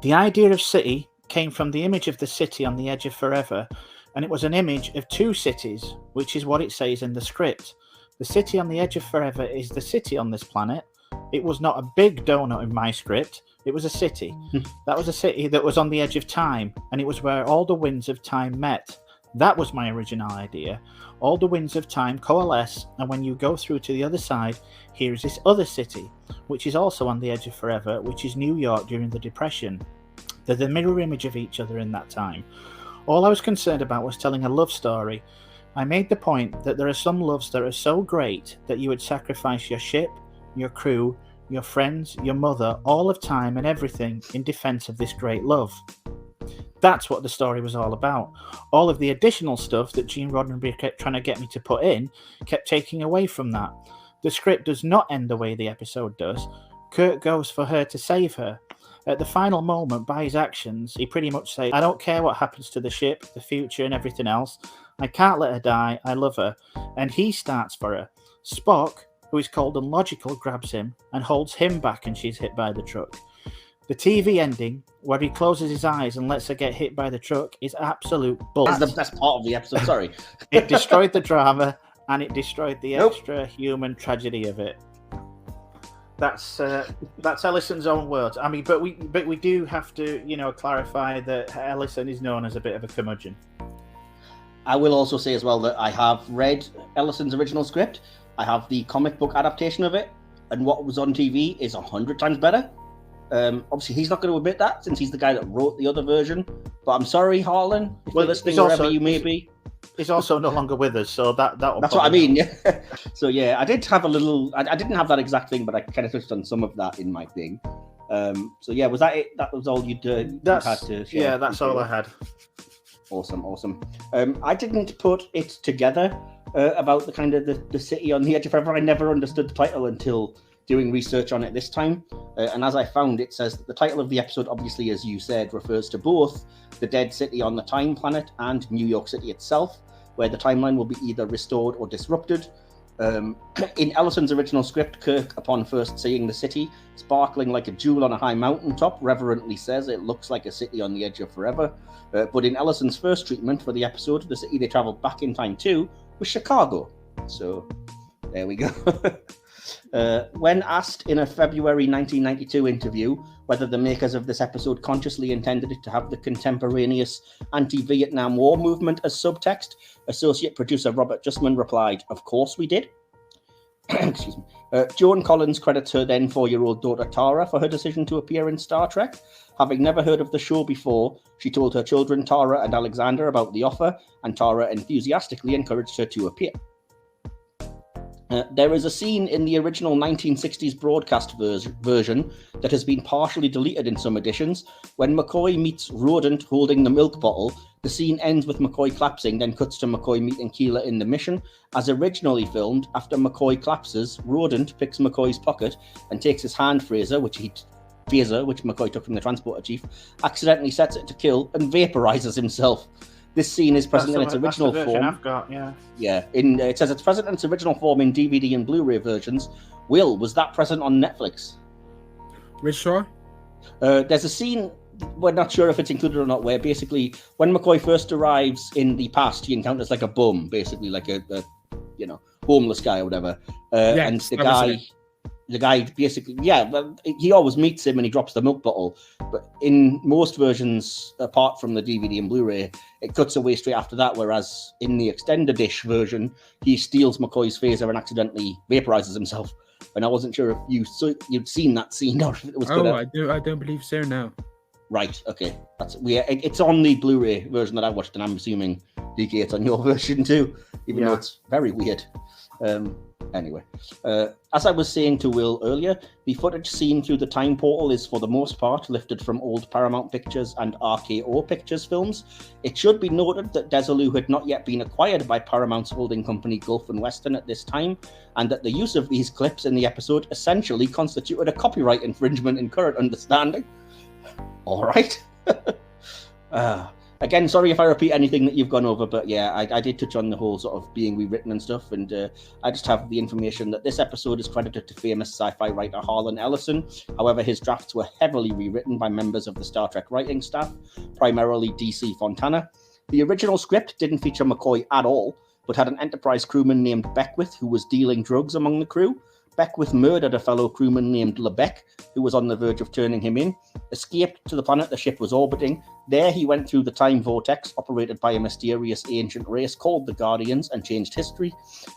the idea of city came from the image of the city on the edge of forever, and it was an image of two cities, which is what it says in the script. The city on the edge of forever is the city on this planet. It was not a big donut in my script. It was a city. That was a city that was on the edge of time, and it was where all the winds of time met. That was my original idea. All the winds of time coalesce, and when you go through to the other side, here's this other city, which is also on the edge of forever, which is New York during the Depression. They're the mirror image of each other in that time. All I was concerned about was telling a love story. I made the point that there are some loves that are so great that you would sacrifice your ship, your crew, your friends, your mother, all of time and everything in defense of this great love. That's what the story was all about. All of the additional stuff that Gene Roddenberry kept trying to get me to put in kept taking away from that. The script does not end the way the episode does. Kirk goes for her to save her. At the final moment, by his actions, he pretty much says, I don't care what happens to the ship, the future and everything else. I can't let her die. I love her. And he starts for her. Spock, who is cold and logical, grabs him and holds him back, and she's hit by the truck. The TV ending, where he closes his eyes and lets her get hit by the truck, is absolute bullshit. That's the best part of the episode, sorry. It destroyed the drama, and it destroyed the extra human tragedy of it. That's Ellison's own words. I mean, but we do have to, clarify that Ellison is known as a bit of a curmudgeon. I will also say as well that I have read Ellison's original script. I have the comic book adaptation of it, and what was on TV is 100 times better. Obviously, he's not going to admit that since he's the guy that wrote the other version. But I'm sorry, Harlan, if you're listening wherever you may be. He's also no longer with us, so that's what I mean. Yeah. So yeah, I did have a little. I didn't have that exact thing, but I kind of touched on some of that in my thing. So yeah, was that it? That was all you had to share? Yeah, that's all I had. Awesome. I didn't put it together about the kind of the city on the edge of forever. I never understood the title until doing research on it this time. And as I found, it says that the title of the episode, obviously, as you said, refers to both the dead city on the time planet and New York City itself, where the timeline will be either restored or disrupted. In Ellison's original script, Kirk, upon first seeing the city, sparkling like a jewel on a high mountaintop, reverently says it looks like a city on the edge of forever. But in Ellison's first treatment for the episode, the city they travelled back in time to was Chicago. So there we go. When asked in a February 1992 interview whether the makers of this episode consciously intended it to have the contemporaneous anti-Vietnam War movement as subtext, associate producer Robert Justman replied, "Of course we did." Excuse me. Joan Collins credits her then 4-year-old daughter Tara for her decision to appear in Star Trek. Having never heard of the show before, she told her children Tara and Alexander about the offer, and Tara enthusiastically encouraged her to appear. There is a scene in the original 1960s broadcast version that has been partially deleted in some editions. When McCoy meets Rodent holding the milk bottle, the scene ends with McCoy collapsing, then cuts to McCoy meeting Keeler in the mission. As originally filmed, after McCoy collapses, Rodent picks McCoy's pocket and takes his hand phaser, which McCoy took from the transporter chief, accidentally sets it to kill and vaporizes himself. This scene is present in its original form. I've got, yeah. Yeah, it says it's present in its original form in DVD and Blu-ray versions. Will, was that present on Netflix? Which show? There's a scene, we're not sure if it's included or not, where basically when McCoy first arrives in the past, he encounters like a bum, basically like a homeless guy or whatever. And the guy basically, he always meets him and he drops the milk bottle. But in most versions, apart from the DVD and Blu-ray, it cuts away straight after that. Whereas in the extended-ish version, he steals McCoy's phaser and accidentally vaporizes himself. And I wasn't sure if you'd seen that scene or if it was. I don't believe so. No. Right. Okay. It's on the Blu-ray version that I watched, and I'm assuming DK it's on your version too, even though it's very weird. Anyway, as I was saying to Will earlier, the footage seen through the time portal is for the most part lifted from old Paramount Pictures and RKO Pictures films. It should be noted that Desilu had not yet been acquired by Paramount's holding company Gulf and Western at this time, and that the use of these clips in the episode essentially constituted a copyright infringement in current understanding. All right. Again, sorry if I repeat anything that you've gone over, but yeah, I did touch on the whole sort of being rewritten and stuff, and I just have the information that this episode is credited to famous sci-fi writer Harlan Ellison. However, his drafts were heavily rewritten by members of the Star Trek writing staff, primarily DC Fontana. The original script didn't feature McCoy at all, but had an Enterprise crewman named Beckwith who was dealing drugs among the crew. Beckwith murdered a fellow crewman named Lebec, who was on the verge of turning him in, escaped to the planet the ship was orbiting. There he went through the time vortex operated by a mysterious ancient race called the Guardians and changed history.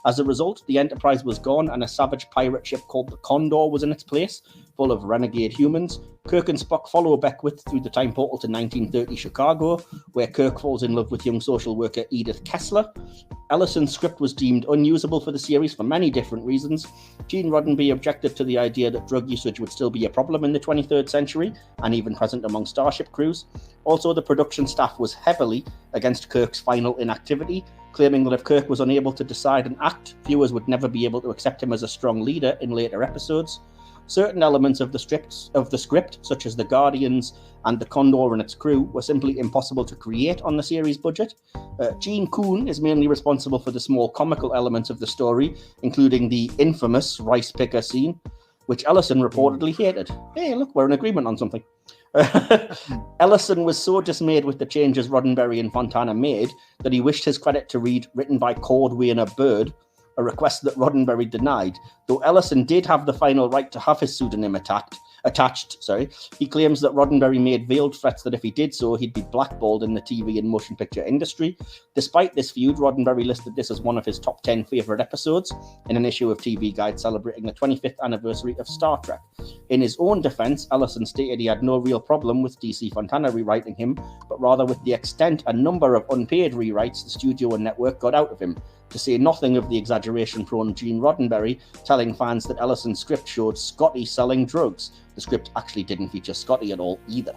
As a result, the Enterprise was gone and a savage pirate ship called the Condor was in its place, full of renegade humans. Kirk and Spock follow Beckwith through the time portal to 1930 Chicago, where Kirk falls in love with young social worker Edith Keeler. Ellison's script was deemed unusable for the series for many different reasons. Gene Roddenberry objected to the idea that drug usage would still be a problem in the 23rd century, and even present among Starship crews. Also, the production staff was heavily against Kirk's final inactivity, claiming that if Kirk was unable to decide and act, viewers would never be able to accept him as a strong leader in later episodes. Certain elements of the script, such as the Guardians and the Condor and its crew, were simply impossible to create on the series budget. Gene Kuhn is mainly responsible for the small comical elements of the story, including the infamous rice picker scene, which Ellison reportedly hated. Hey, look, we're in agreement on something. Ellison was so dismayed with the changes Roddenberry and Fontana made that he wished his credit to read written by Cordwainer Bird, a request that Roddenberry denied. Though Ellison did have the final right to have his pseudonym attached. He claims that Roddenberry made veiled threats that if he did so, he'd be blackballed in the TV and motion picture industry. Despite this feud, Roddenberry listed this as one of his top 10 favourite episodes in an issue of TV Guide celebrating the 25th anniversary of Star Trek. In his own defence, Ellison stated he had no real problem with DC Fontana rewriting him, but rather with the extent and number of unpaid rewrites the studio and network got out of him, to say nothing of the exaggeration-prone Gene Roddenberry telling fans that Ellison's script showed Scotty selling drugs. The script actually didn't feature Scotty at all either.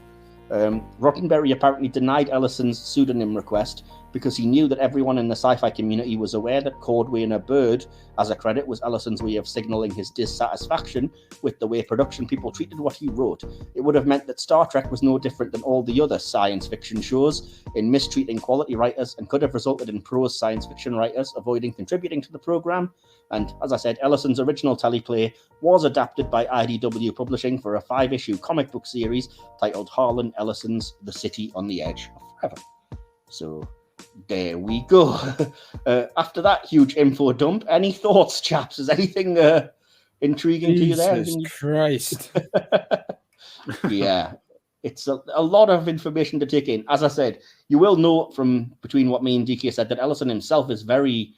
Roddenberry apparently denied Ellison's pseudonym request because he knew that everyone in the sci-fi community was aware that Cordwainer Bird, as a credit, was Ellison's way of signalling his dissatisfaction with the way production people treated what he wrote. It would have meant that Star Trek was no different than all the other science fiction shows in mistreating quality writers, and could have resulted in prose science fiction writers avoiding contributing to the program. And as I said, Ellison's original teleplay was adapted by IDW Publishing for a 5-issue comic book series titled Harlan Ellison's The City on the Edge of Forever. So there we go. After that huge info dump, any thoughts, chaps? Is anything intriguing to you there? Jesus Christ. Yeah, it's a lot of information to take in. As I said, you will note from between what me and DK said that Ellison himself is very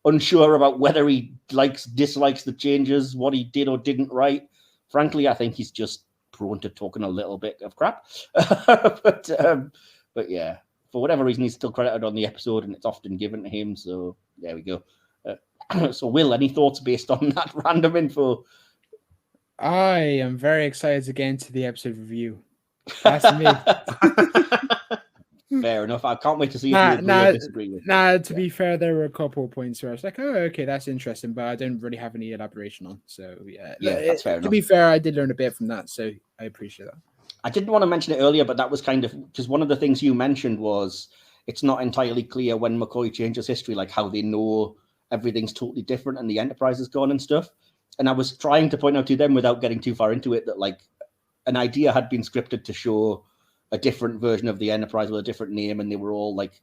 unsure about whether he dislikes the changes, what he did or didn't write. Frankly, I think he's just prone to talking a little bit of crap. but yeah, for whatever reason, he's still credited on the episode, and it's often given to him. So there we go. So, Will, any thoughts based on that random info? I am very excited to get into the episode review. That's me. Fair enough. I can't wait to see if you agree or disagree with to be fair, there were a couple of points where I was like, oh, okay, that's interesting, but I didn't really have any elaboration on. So, yeah, that's fair enough. To be fair, I did learn a bit from that, so I appreciate that. I didn't want to mention it earlier, but that was kind of because one of the things you mentioned was it's not entirely clear when McCoy changes history, like how they know everything's totally different and the Enterprise is gone and stuff. And I was trying to point out to them without getting too far into it that like an idea had been scripted to show a different version of the Enterprise with a different name, and they were all like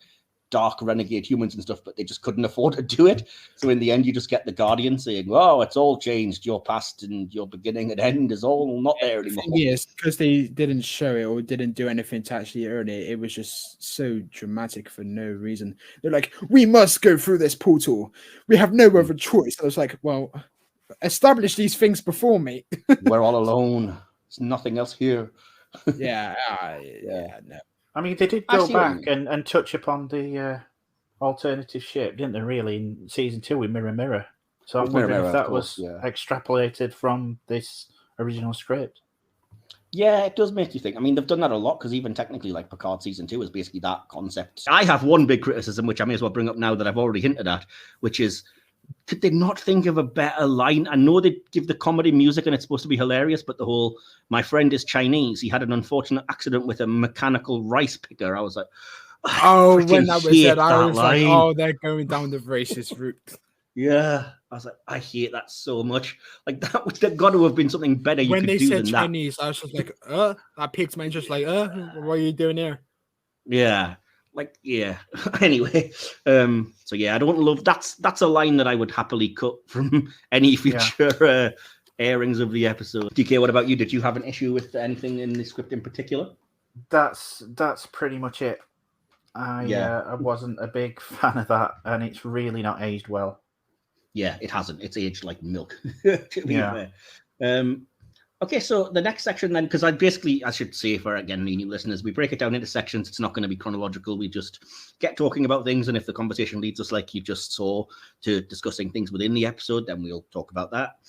dark renegade humans and stuff, but they just couldn't afford to do it. So in the end, you just get the Guardian saying, "Oh, it's all changed. Your past and your beginning and end is all not there anymore." Yes, because they didn't show it or didn't do anything to actually earn it. It was just so dramatic for no reason. They're like, "We must go through this portal. We have no other choice." I was like, "Well, establish these things before me." We're all alone. There's nothing else here. Yeah, no. I mean, they did go back and touch upon the alternative ship, didn't they, really, in season 2 with Mirror Mirror? So I'm wondering if that was extrapolated from this original script. Yeah, it does make you think. I mean, they've done that a lot because even technically, like Picard season 2 is basically that concept. I have one big criticism, which I may as well bring up now that I've already hinted at, which is, could they not think of a better line? I know they give the comedy music and it's supposed to be hilarious, but the whole, my friend is Chinese, he had an unfortunate accident with a mechanical rice picker. I was like, oh, when that was said, I was like, oh, they're going down the racist route. Yeah. I was like, I hate that so much. Like, that got to have been something better you when could they do said than Chinese, that. I was just like, that piqued my interest, like, what are you doing here? Yeah. Like, yeah. Anyway, so yeah, I don't love that's a line that I would happily cut from any future airings of the episode. DK, what about you? Did you have an issue with anything in the script in particular? That's pretty much it. I wasn't a big fan of that, and it's really not aged well. Yeah, it hasn't. It's aged like milk. To be fair. Okay, so the next section then, because I should say for, again, new listeners, we break it down into sections. It's not going to be chronological. We just get talking about things, and if the conversation leads us, like you just saw, to discussing things within the episode, then we'll talk about that.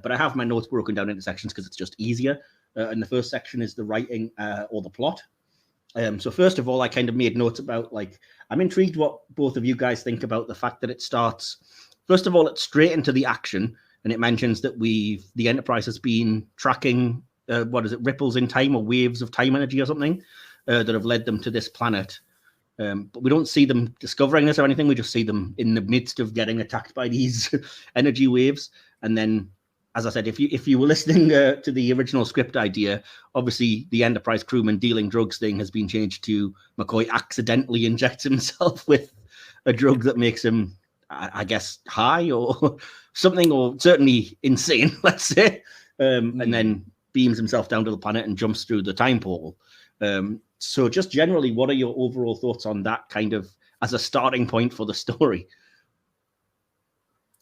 But I have my notes broken down into sections because it's just easier. And the first section is the writing or the plot. So first of all, I kind of made notes about, like, I'm intrigued what both of you guys think about the fact that it starts, first of all, it's straight into the action. And it mentions that the Enterprise has been tracking, ripples in time or waves of time energy or something that have led them to this planet. But we don't see them discovering this or anything. We just see them in the midst of getting attacked by these energy waves. And then, as I said, if you were listening to the original script idea, obviously the Enterprise crewman dealing drugs thing has been changed to McCoy accidentally injects himself with a drug that makes him, I guess, high or something, or certainly insane, let's say, and then beams himself down to the planet and jumps through the time portal. So just generally, what are your overall thoughts on that kind of as a starting point for the story?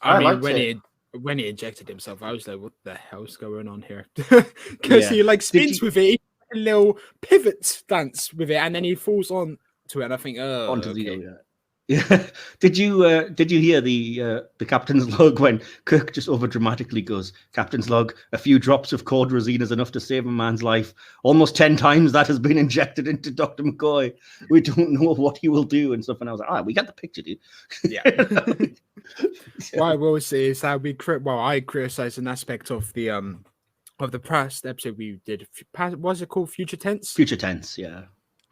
I mean, when he injected himself, I was like, what the hell's going on here? Because he like spins with it, a little pivot stance with it, and then he falls on to it, and I think, onto the Yeah. Did you hear the captain's log when Kirk just over dramatically goes, "Captain's log, a few drops of cordrazine is enough to save a man's life. Almost 10 times that has been injected into Dr. McCoy. We don't know what he will do," and stuff. And I was like, we got the picture, dude. Yeah. What I will say is that I criticized an aspect of the past episode we did. Was it called Future Tense? Future Tense, yeah.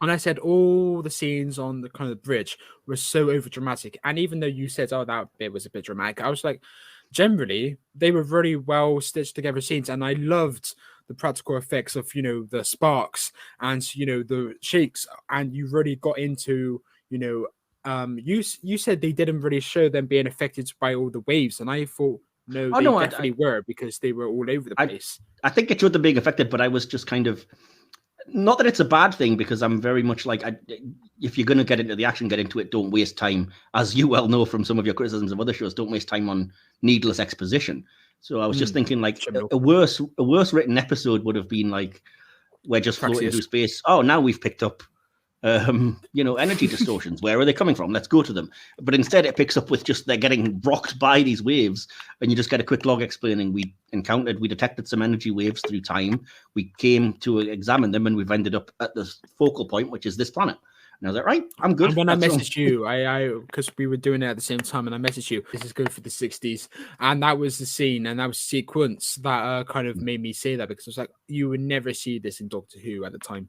And I said all the scenes on the kind of bridge were so over dramatic. And even though you said, that bit was a bit dramatic, I was like, generally, they were really well stitched together scenes. And I loved the practical effects of, the sparks and, the shakes. And you really got into, you said they didn't really show them being affected by all the waves. And I thought No, Oh, they no, definitely were, because they were all over the place. I think it showed them being affected, but I was just kind of, not that it's a bad thing, because I'm very much like, if you're going to get into the action, get into it. Don't waste time, as you well know from some of your criticisms of other shows. Don't waste time on needless exposition. So I was just thinking, like, a worse written episode would have been like, we're just floating through space. Oh, now we've picked up, energy distortions. Where are they coming from? Let's go to them. But instead, it picks up with just they're getting rocked by these waves, and you just get a quick log explaining we detected some energy waves through time. We came to examine them, and we've ended up at the focal point, which is this planet. And I was like, right, I'm good. And when I messaged you, I because we were doing it at the same time, and I messaged you, this is good for the 60s. And that was the scene, and that was the sequence that kind of made me say that, because I was like, you would never see this in Doctor Who at the time.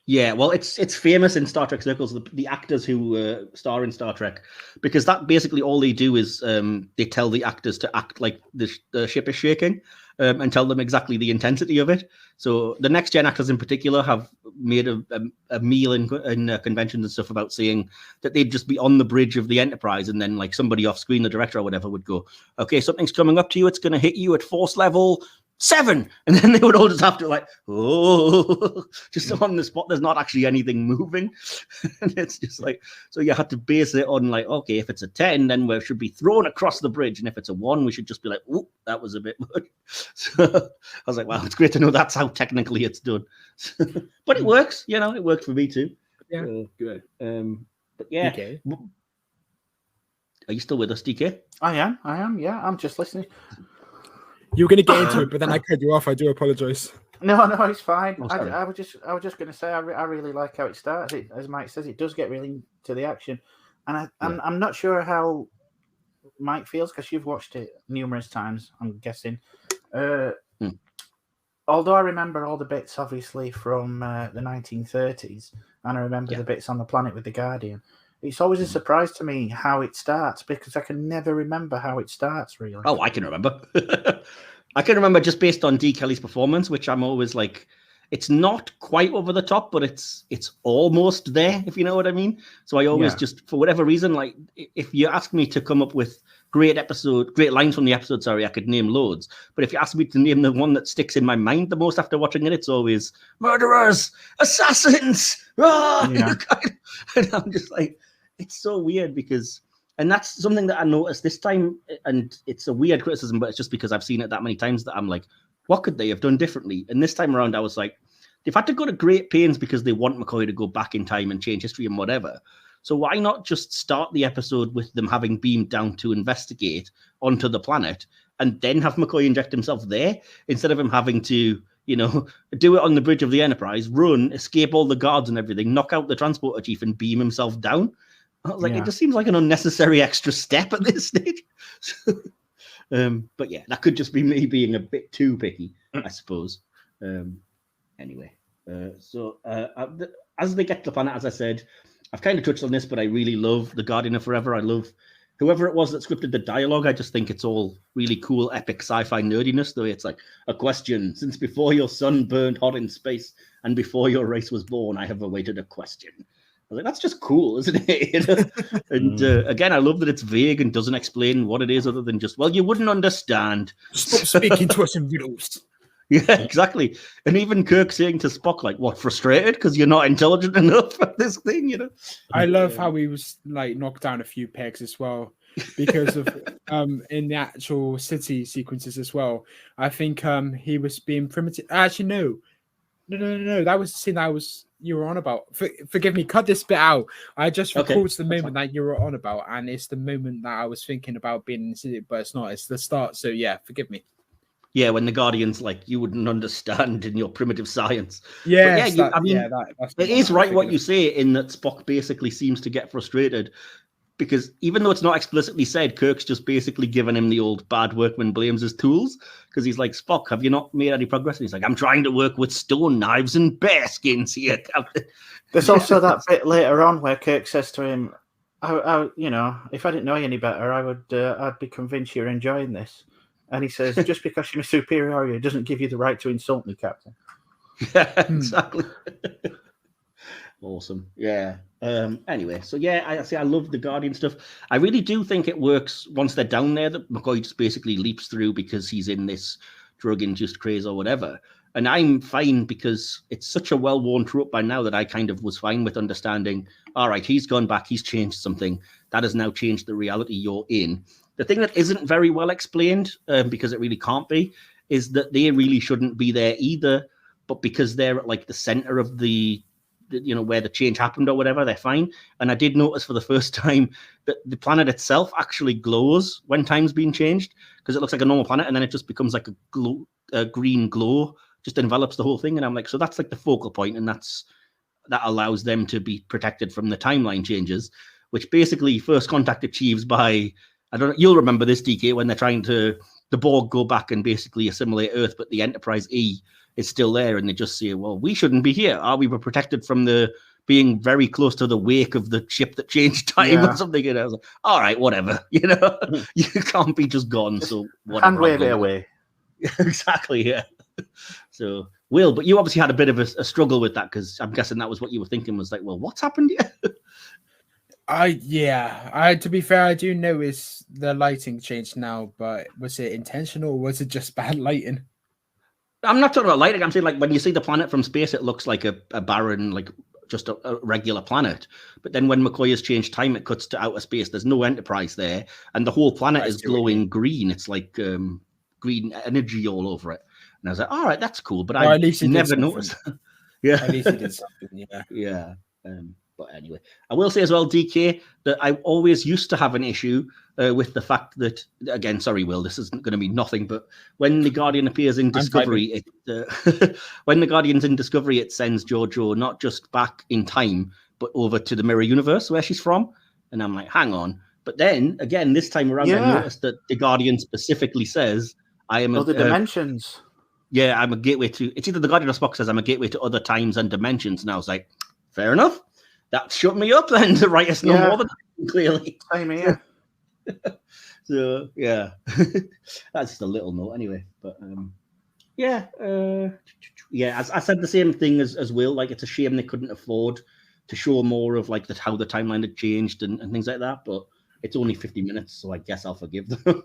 Yeah, well, it's famous in Star Trek circles, the actors who star in Star Trek, because that basically all they do is they tell the actors to act like the ship is shaking, and tell them exactly the intensity of it. So the next gen actors in particular have made a meal in conventions and stuff about saying that they'd just be on the bridge of the Enterprise, and then like somebody off screen, the director or whatever, would go, okay, something's coming up to you, it's going to hit you at force level 7, and then they would all just have to like, oh, just on the spot. There's not actually anything moving, and it's just like, so you had to base it on like, okay, if it's a 10, then we should be thrown across the bridge, and if it's a 1, we should just be like, oh, that was a bit much. So I was like, wow, it's great to know that's how technically it's done. But it works, it worked for me too. Yeah, good. But yeah, DK. Are you still with us, DK? I am. Yeah, I'm just listening. You were going to get into it, but then I cut you off. I do apologize. No, it's fine. Oh, I was just going to say I really like how it starts. As Mike says, it does get really to the action, and I'm not sure how Mike feels, because you've watched it numerous times, I'm guessing. Although I remember all the bits, obviously, from the 1930s, and I remember the bits on the planet with the Guardian. It's always a surprise to me how it starts, because I can never remember how it starts, really. Oh, I can remember. I can remember just based on D. Kelly's performance, which I'm always like, it's not quite over the top, but it's almost there, if you know what I mean. So I always just, for whatever reason, like, if you ask me to come up with great lines from the episode, I could name loads. But if you ask me to name the one that sticks in my mind the most after watching it, it's always murderers, assassins. Ah! Yeah. And I'm just like, it's so weird because, and that's something that I noticed this time, and it's a weird criticism, but it's just because I've seen it that many times that I'm like, what could they have done differently? And this time around, I was like, they've had to go to great pains because they want McCoy to go back in time and change history and whatever. So why not just start the episode with them having beamed down to investigate onto the planet, and then have McCoy inject himself there, instead of him having to, do it on the bridge of the Enterprise, run, escape all the guards and everything, knock out the transporter chief and beam himself down. I was like, it just seems like an unnecessary extra step at this stage. But yeah, that could just be me being a bit too picky, I suppose. Anyway, as they get to the planet, as I said, I've kind of touched on this, but I really love the Guardian of Forever. I love whoever it was that scripted the dialogue. I just think it's all really cool, epic sci-fi nerdiness. The way it's like, a question: since before your sun burned hot in space and before your race was born, I have awaited a question. I was like, that's just cool, isn't it? And again, I love that it's vague and doesn't explain what it is other than just, well, you wouldn't understand. Stop speaking to us in riddles. Yeah, exactly. And even Kirk saying to Spock, like, what, frustrated because you're not intelligent enough for this thing, I love how he was like knocked down a few pegs as well, because of in the actual city sequences as well. I think he was being primitive. Actually, no. That was the scene you were on about. Forgive me, cut this bit out. I just recalled the moment that you were on about, and it's the moment that I was thinking about being in the city, but it's not. It's the start. So yeah, forgive me. Yeah, when the Guardian's like, you wouldn't understand in your primitive science. Yeah, it is right what you say, in that Spock basically seems to get frustrated because even though it's not explicitly said, Kirk's just basically given him the old bad workman blames his tools, because he's like, Spock, have you not made any progress? And he's like, I'm trying to work with stone knives and bearskins here, Captain. There's also that bit later on where Kirk says to him, if I didn't know you any better, I'd be convinced you're enjoying this. And he says, just because you're my superior doesn't give you the right to insult me, Captain. Yeah, exactly. Awesome. Yeah. Anyway, so yeah, I love the Guardian stuff. I really do think it works once they're down there that McCoy just basically leaps through because he's in this drug-induced craze or whatever. And I'm fine because it's such a well-worn trope by now that I kind of was fine with understanding, all right, he's gone back, he's changed something. That has now changed the reality you're in. The thing that isn't very well explained, because it really can't be, is that they really shouldn't be there either. But because they're at like the center of the where the change happened or whatever, they're fine. And I did notice for the first time that the planet itself actually glows when time's being changed, because it looks like a normal planet and then it just becomes like a green glow, just envelops the whole thing. And I'm like, so that's like the focal point, and that allows them to be protected from the timeline changes, which basically First Contact achieves by, I don't know, you'll remember this, DK, when they're trying to, the Borg go back and basically assimilate Earth, but the Enterprise E is still there, and they just say, well, we shouldn't be here. We were protected from the being very close to the wake of the ship that changed time or something. And I was like, all right, whatever. You can't be just gone. So whatever. And wave it away. Exactly, yeah. So, Will, but you obviously had a bit of a struggle with that, because I'm guessing that was what you were thinking, was like, well, what's happened here? To be fair, I do notice the lighting changed now, but was it intentional or was it just bad lighting? I'm not talking about lighting. I'm saying, like, when you see the planet from space, it looks like a barren, like just a regular planet. But then when McCoy has changed time, it cuts to outer space. There's no Enterprise there, and the whole planet is glowing green. It's like green energy all over it. And I was like, all right, that's cool. But I never noticed. Yeah, at least he did something. Yeah. But anyway, I will say as well, DK, that I always used to have an issue with the fact that, again, sorry, Will, this isn't going to be nothing, but when the Guardian appears in Discovery, when the Guardian's in Discovery, it sends JoJo not just back in time, but over to the mirror universe where she's from. And I'm like, hang on. But then, again, this time around, I noticed that the Guardian specifically says, I am other dimensions. Yeah, I'm a gateway to, it's either the Guardian or Spock says, I'm a gateway to other times and dimensions. And I was like, fair enough. That shut me up then to write us no more than that, clearly. Same here. So, yeah. That's just a little note anyway. But, as I said the same thing as Will. Like, it's a shame they couldn't afford to show more of, like, how the timeline had changed and things like that. But it's only 50 minutes, so I guess I'll forgive them.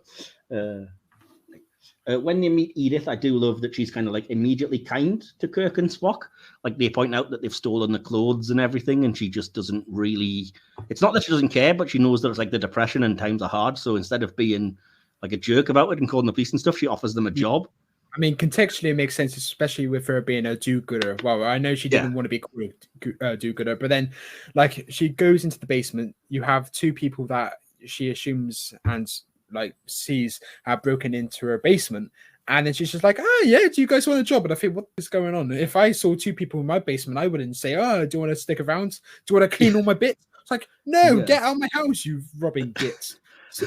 When they meet Edith, I do love that she's kind of like immediately kind to Kirk and Spock. Like, they point out that they've stolen the clothes and everything, and she just doesn't really. It's not that she doesn't care, but she knows that it's like the depression and times are hard. So instead of being like a jerk about it and calling the police and stuff, she offers them a job. I mean, contextually, it makes sense, especially with her being a do-gooder. Well, I know she didn't want to be called a do-gooder, but then, like, she goes into the basement. You have two people that she assumes and like sees have broken into her basement, and then she's just like, do you guys want a job? And I think, what is going on? If I saw two people in my basement, I wouldn't say, do you want to stick around? Do you want to clean all my bits? It's like, no, get out of my house, you robbing gits.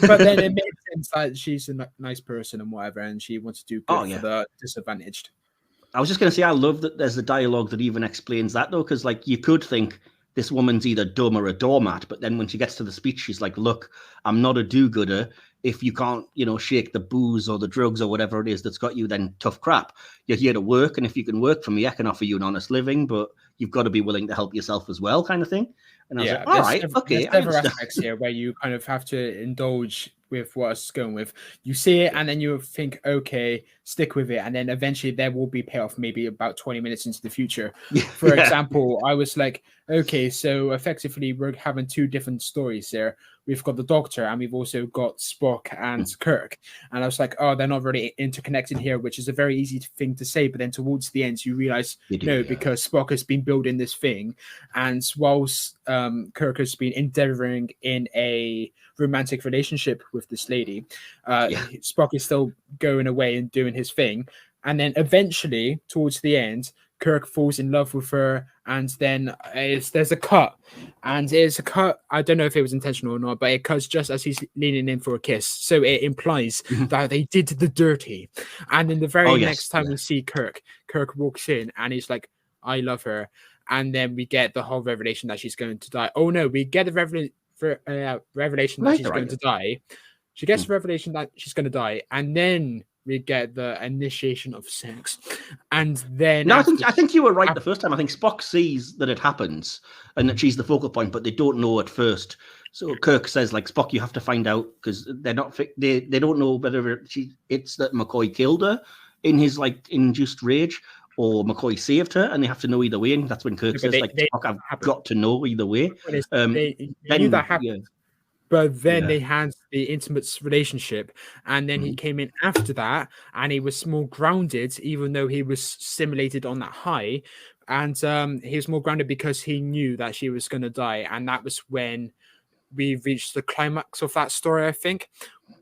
But then it makes sense that she's a nice person and whatever, and she wants to do good for the disadvantaged. I was just going to say, I love that there's a dialogue that even explains that, though, because like you could think this woman's either dumb or a doormat, but then when she gets to the speech, she's like, look, I'm not a do-gooder. If you can't, shake the booze or the drugs or whatever it is that's got you, then tough crap. You're here to work, and if you can work for me, I can offer you an honest living, but you've got to be willing to help yourself as well, kind of thing. And I was like, all right, okay. There's several aspects here where you kind of have to indulge with what's going with. You see it, and then you think, okay, stick with it, and then eventually there will be payoff maybe about 20 minutes into the future. For example, I was like, okay, so effectively we're having two different stories there. We've got the Doctor and we've also got Spock and Kirk. And I was like, they're not really interconnected here, which is a very easy thing to say. But then towards the end, you realize, because Spock has been building this thing. And whilst Kirk has been endeavoring in a romantic relationship with this lady, Spock is still going away and doing his thing. And then eventually, towards the end, Kirk falls in love with her, and then there's a cut, and it's a cut. I don't know if it was intentional or not, but it cuts just as he's leaning in for a kiss. So it implies that they did the dirty. And then the very next time we see Kirk walks in, and he's like, "I love her," and then we get the whole revelation that she's going to die. Oh no, we get the revelation that she's going to die. She gets the revelation that she's going to die, and then we get the initiation of sex, and then No, I think you were right the first time. I think Spock sees that it happens and that Mm-hmm. she's the focal point, but they don't know at first. So Kirk says, like, Spock, you have to find out, because they're not they don't know whether it's that McCoy killed her in his like induced rage, or McCoy saved her, and they have to know either way. And that's when Kirk says, Spock, I've got to know either way. They knew that happened. Yeah. But then they had the intimate relationship, and then he came in after that, and he was more grounded, even though he was stimulated on that high, and he was more grounded because he knew that she was going to die, and that was when we reached the climax of that story, I think,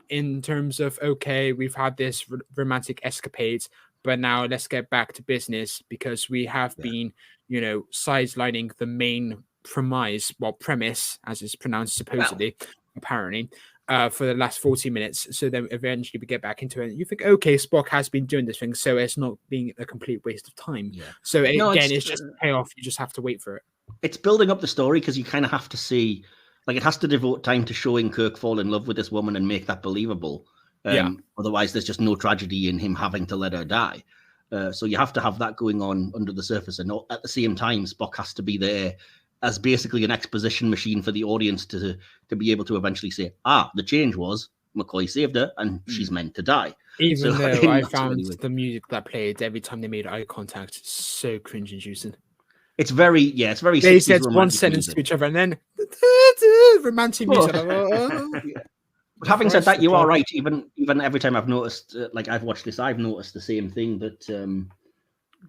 in terms of, okay, we've had this romantic escapade, but now let's get back to business, because we have been, sidelining the main premise, as it's pronounced supposedly, apparently, for the last 40 minutes. So then eventually we get back into it. And you think, okay, Spock has been doing this thing, so it's not being a complete waste of time. Yeah. So it's just a payoff. You just have to wait for it. It's building up the story, because you kind of have to see, like, it has to devote time to showing Kirk fall in love with this woman and make that believable. Otherwise, there's just no tragedy in him having to let her die. So you have to have that going on under the surface, and at the same time, Spock has to be there as basically an exposition machine for the audience to be able to eventually say, the change was McCoy saved her and she's meant to die. Even though I found the music that played every time they made eye contact so cringe-inducing. It's very, They said one sentence to each other and then romantic music. But having said that, you are right. Even every time I've noticed, I've watched this, I've noticed the same thing, that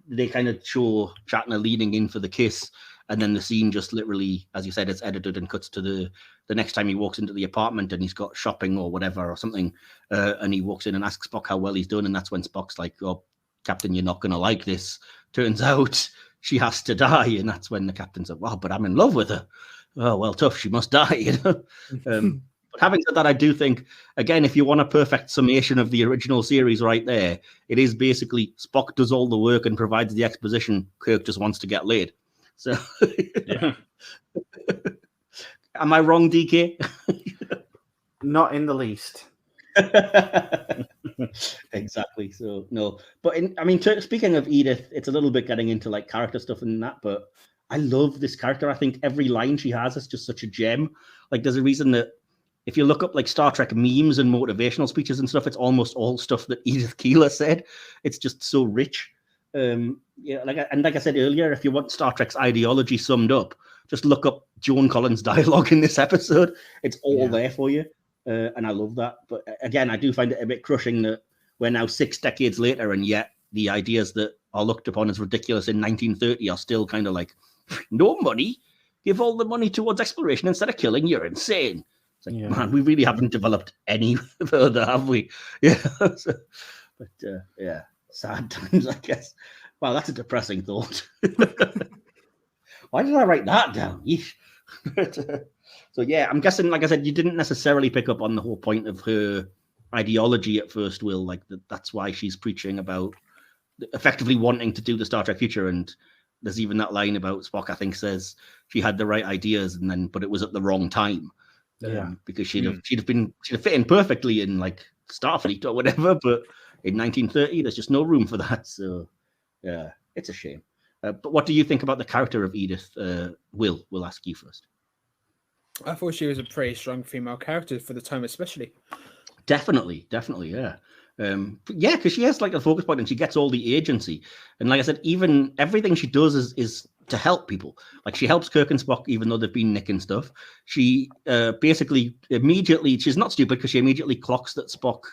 they kind of show Shatner leaning in for the kiss, and then the scene just literally, as you said, it's edited and cuts to the next time he walks into the apartment and he's got shopping or whatever or something, and he walks in and asks Spock how well he's done, and that's when Spock's like, "Oh, Captain, you're not going to like this. Turns out she has to die," and that's when the captain's like, "Wow, but I'm in love with her." "Oh, well, tough. She must die." But having said that, I do think, again, if you want a perfect summation of the original series right there, it is basically Spock does all the work and provides the exposition. Kirk just wants to get laid. So, am I wrong, DK? Not in the least. Exactly. So no, but speaking of Edith, it's a little bit getting into like character stuff and that, but I love this character. I think every line she has is just such a gem. Like, there's a reason that if you look up like Star Trek memes and motivational speeches and stuff, it's almost all stuff that Edith Keeler said. It's just so rich. Like I said earlier, if you want Star Trek's ideology summed up, just look up Joan Collins' dialogue in this episode. It's all there for you, and I love that. But again, I do find it a bit crushing that we're now 6 decades later, and yet the ideas that are looked upon as ridiculous in 1930 are still kind of like, no money, give all the money towards exploration instead of killing. You're insane. It's like, man, we really haven't developed any further, have we? Yeah. Sad times, I guess. Wow, that's a depressing thought. Why did I write that down? Yeesh. So yeah, I'm guessing, like I said, you didn't necessarily pick up on the whole point of her ideology at first, Will. Like that's why she's preaching about effectively wanting to do the Star Trek future. And there's even that line about Spock, I think, says she had the right ideas, but it was at the wrong time. Because she'd have fit in perfectly in like Starfleet or whatever, but in 1930, there's just no room for that. So, yeah, it's a shame. But what do you think about the character of Edith? Will, we'll ask you first. I thought she was a pretty strong female character for the time, especially. Definitely, yeah. Because she has like a focus point and she gets all the agency. And like I said, even everything she does is to help people. Like she helps Kirk and Spock, even though they've been nicking stuff. She basically immediately, she's not stupid because she immediately clocks that Spock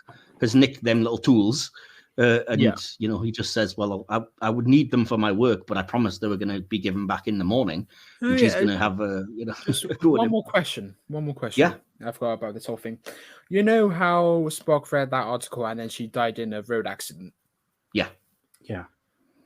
has nicked them little tools. He just says, well, I would need them for my work, but I promised they were going to be given back in the morning. And she's going to have one more question. Yeah. I forgot about this whole thing. You know how Spock read that article and then she died in a road accident? Yeah.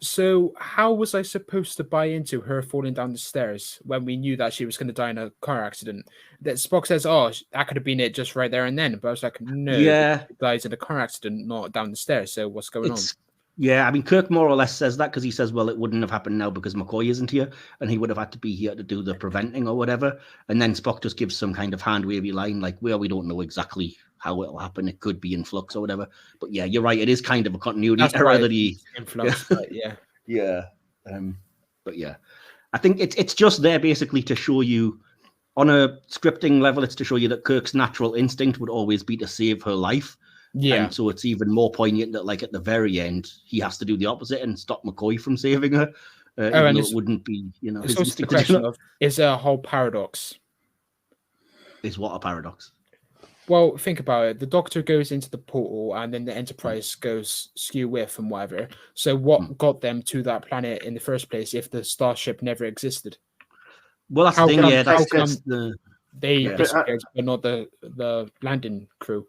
So how was I supposed to buy into her falling down the stairs when we knew that she was going to die in a car accident? That Spock says, "Oh, that could have been it just right there and then." But I was like, "No, she dies in a car accident, not down the stairs." So what's going on? Yeah, I mean, Kirk more or less says that because he says, well, it wouldn't have happened now because McCoy isn't here and he would have had to be here to do the preventing or whatever. And then Spock just gives some kind of hand-wavy line like, well, we don't know exactly how it'll happen. It could be in flux or whatever. But yeah, you're right. It is kind of a continuity That's error why that he. it's influenced, right, yeah. Yeah. But yeah, I think it's just there basically to show you, on a scripting level, it's to show you that Kirk's natural instinct would always be to save her life. Yeah. And so it's even more poignant that, like, at the very end, he has to do the opposite and stop McCoy from saving her. Even though it wouldn't be, It's his also the instinct to do question that. of, is there a whole paradox? Is what a paradox? Well, think about it. The Doctor goes into the portal, and then the Enterprise goes skew with and whatever. So what got them to that planet in the first place if the starship never existed? Well, that's How the thing. come- Yeah, how that's come the They Yeah. disappeared, but not the landing crew.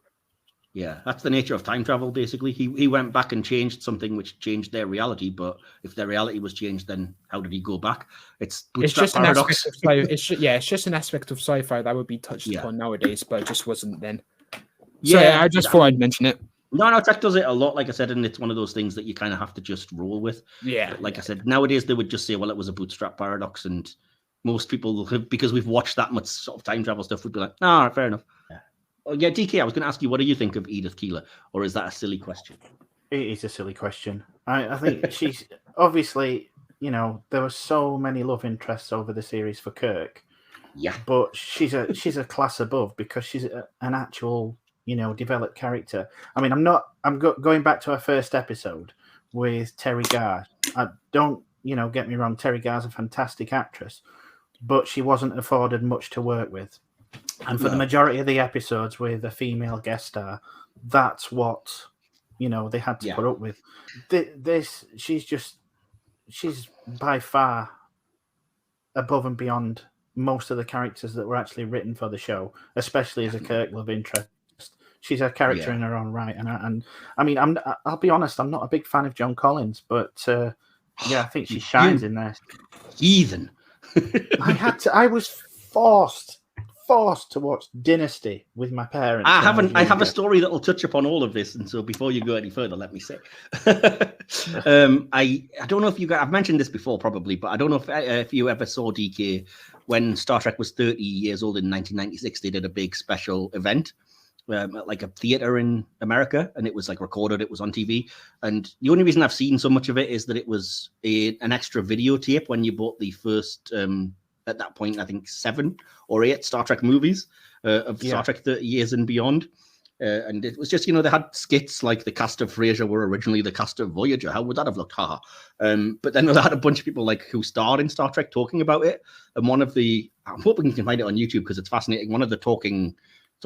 yeah, that's the nature of time travel. Basically, he went back and changed something which changed their reality. But if their reality was changed, then how did he go back? It's bootstrap Just an paradox. aspect of it's just an aspect of sci-fi that would be touched Yeah. upon nowadays, but it just wasn't then. Yeah, So I just thought I'd mention it. No, Trek does it a lot, like I said, and it's one of those things that you kind of have to just roll with. Yeah. But like I said, nowadays they would just say, well, it was a bootstrap paradox, and most people, because we've watched that much sort of time travel stuff, would be like, all right, fair enough. Yeah. Oh, yeah, DK, I was going to ask you, what do you think of Edith Keeler, or is that a silly question? It is a silly question. I think she's obviously, there were so many love interests over the series for Kirk. Yeah. But she's a class above because she's an actual, developed character. I mean, I'm going back to our first episode with Terry Garr. I don't, get me wrong, Terry Garr's a fantastic actress, but she wasn't afforded much to work with. And for the majority of the episodes with a female guest star, that's what, they had to put up with. She's by far above and beyond most of the characters that were actually written for the show, especially as a Kirk love interest. She's a character in her own right. And I mean, I'll be honest, I'm not a big fan of Joan Collins, but I think she shines in there. Heathen. I was forced to watch Dynasty with my parents. I have a story that will touch upon all of this, and so before you go any further, let me say, I don't know if you guys, I've mentioned this before probably, but I don't know if you ever saw DK when Star Trek was 30 years old in 1996. They did a big special event, at like a theater in America, and it was like recorded. It was on TV, and the only reason I've seen so much of it is that it was an extra videotape when you bought the first. At that point, I think 7 or 8 Star Trek movies of Star Trek 30 years and beyond. And it was just, they had skits like the cast of Frasier were originally the cast of Voyager. How would that have looked? Haha. But then they had a bunch of people like who starred in Star Trek talking about it. And I'm hoping you can find it on YouTube because it's fascinating. One of the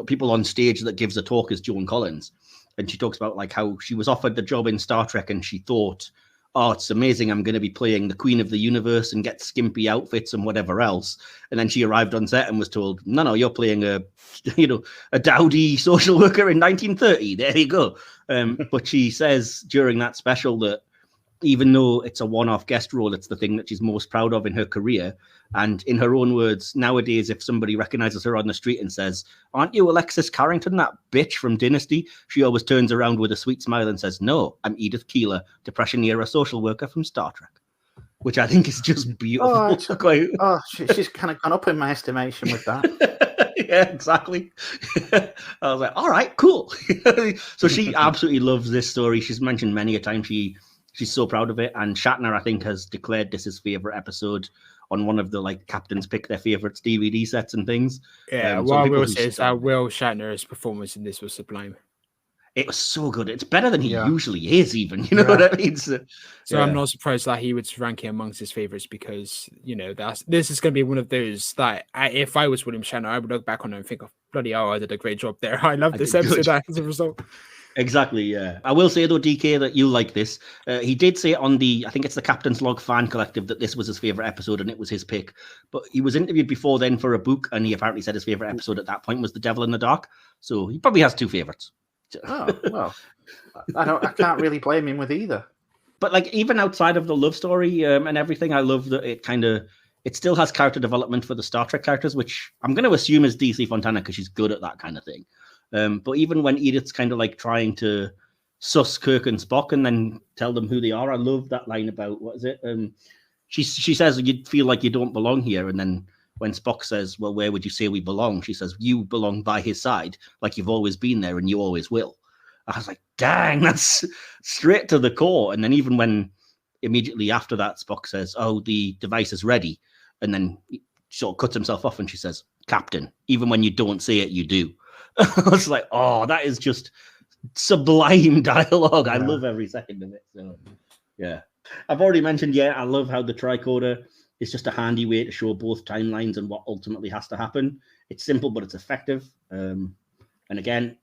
people on stage that gives a talk is Joan Collins. And she talks about like how she was offered the job in Star Trek and she thought, oh, it's amazing, I'm going to be playing the Queen of the Universe and get skimpy outfits and whatever else. And then she arrived on set and was told, no, you're playing a dowdy social worker in 1930. There you go. But she says during that special that even though it's a one-off guest role, it's the thing that she's most proud of in her career. And in her own words, nowadays, if somebody recognizes her on the street and says, aren't you Alexis Carrington, that bitch from Dynasty? She always turns around with a sweet smile and says, no, I'm Edith Keeler, Depression-era social worker from Star Trek. Which I think is just beautiful. She's kind of gone up in my estimation with that. Yeah, exactly. I was like, all right, cool. So she absolutely loves this story. She's mentioned many a time she's so proud of it. And Shatner, I think, has declared this his favorite episode on one of the like captains pick their favorites DVD sets and things. Yeah, what I will say is that Will Shatner's performance in this was sublime. It was so good. It's better than he usually is, even. You know what I mean? So I'm not surprised that he would rank it amongst his favorites because this is going to be one of those that if I was William Shatner, I would look back on it and think, oh, bloody hell, I did a great job there. I love this episode as a result. Exactly, yeah. I will say, though, DK, that you like this. He did say on I think it's the Captain's Log fan collective, that this was his favourite episode and it was his pick. But he was interviewed before then for a book, and he apparently said his favourite episode at that point was The Devil in the Dark. So he probably has 2 favourites. Oh, well, I can't really blame him with either. But like even outside of the love story and everything, I love that it still has character development for the Star Trek characters, which I'm going to assume is DC Fontana because she's good at that kind of thing. But even when Edith's kind of like trying to suss Kirk and Spock and then tell them who they are, I love that line about, what is it? She says, you'd feel like you don't belong here. And then when Spock says, well, where would you say we belong? She says, you belong by his side, like you've always been there and you always will. I was like, dang, that's straight to the core. And then even when immediately after that, Spock says, oh, the device is ready. And then he sort of cuts himself off and she says, Captain, even when you don't say it, you do. I was like, oh, that is just sublime dialogue. I love every second of it. So, yeah. I've already mentioned, I love how the tricorder is just a handy way to show both timelines and what ultimately has to happen. It's simple, but it's effective. And again,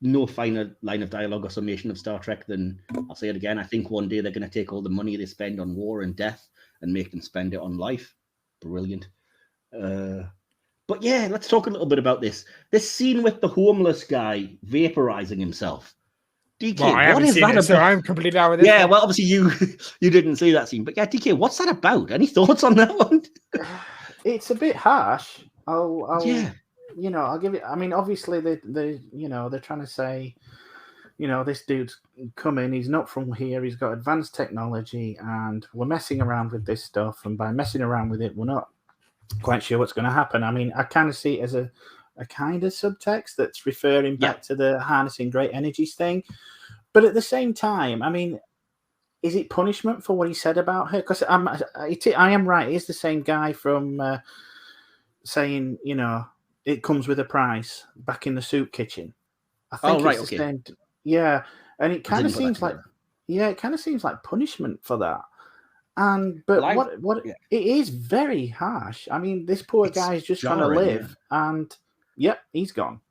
no finer line of dialogue or summation of Star Trek than, I'll say it again, I think one day they're going to take all the money they spend on war and death and make them spend it on life. Brilliant. But yeah, let's talk a little bit about this. This scene with the homeless guy vaporizing himself. DK, well, what is that about? So I'm completely out with it. Yeah, well, obviously you didn't see that scene, but yeah, DK, what's that about? Any thoughts on that one? It's a bit harsh. I'll give it. I mean, obviously they're trying to say, this dude's coming. He's not from here. He's got advanced technology, and we're messing around with this stuff. And by messing around with it, we're not quite sure what's going to happen. I mean, I kind of see it as a kind of subtext that's referring back to the harnessing great energies thing. But at the same time, I mean, is it punishment for what he said about her? Because I am right. He's the same guy from saying, it comes with a price back in the soup kitchen. I think it's the same. Yeah. And it kind of seems like, it kind of seems like punishment for that. But it is very harsh. I mean, this poor guy is just trying to live, and he's gone.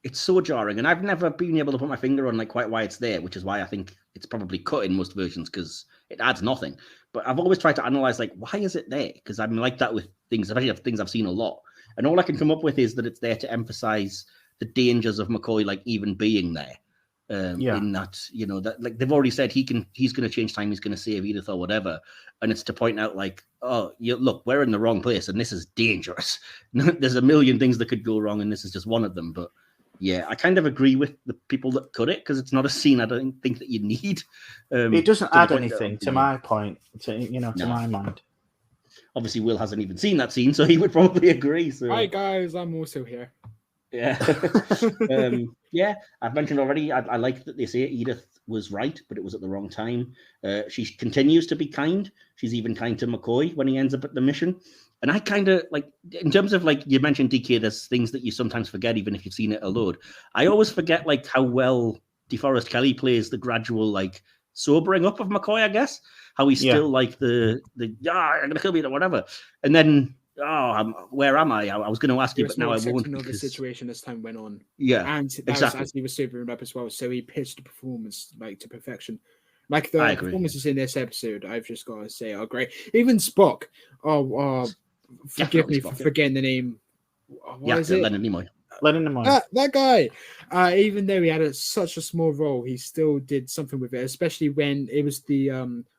It's so jarring, and I've never been able to put my finger on quite why it's there, which is why I think it's probably cut in most versions because it adds nothing. But I've always tried to analyze why is it there? Because I'm like that with things, especially things I've seen a lot, and all I can come up with is that it's there to emphasize the dangers of McCoy even being there. In that, that they've already said he's going to change time, he's going to save Edith or whatever, and it's to point out look, we're in the wrong place and this is dangerous. There's a million things that could go wrong and this is just one of them. But yeah, I kind of agree with the people that cut it because it's not a scene I don't think that you need. It doesn't add anything to my point, to my mind. Obviously, Will hasn't even seen that scene, so he would probably agree. So. Hi guys, I'm also here. Yeah. I've mentioned already, I like that they say Edith was right, but it was at the wrong time. She continues to be kind. She's even kind to McCoy when he ends up at the mission. And I kind of in terms of you mentioned DK, there's things that you sometimes forget, even if you've seen it a load. I always forget how well DeForest Kelley plays the gradual sobering up of McCoy, I guess. How he's still the I'm gonna kill me or whatever. And then where am I? I was going to ask you, but now I won't. To know the situation as time went on. Yeah, and that was as he was sobering up as well. So he pitched the performance to perfection. The performances in this episode, I've just got to say, are great. Even Spock. Forgive me for forgetting the name. What is it? Leonard Nimoy. That guy. Even though he had such a small role, he still did something with it. Especially when it was the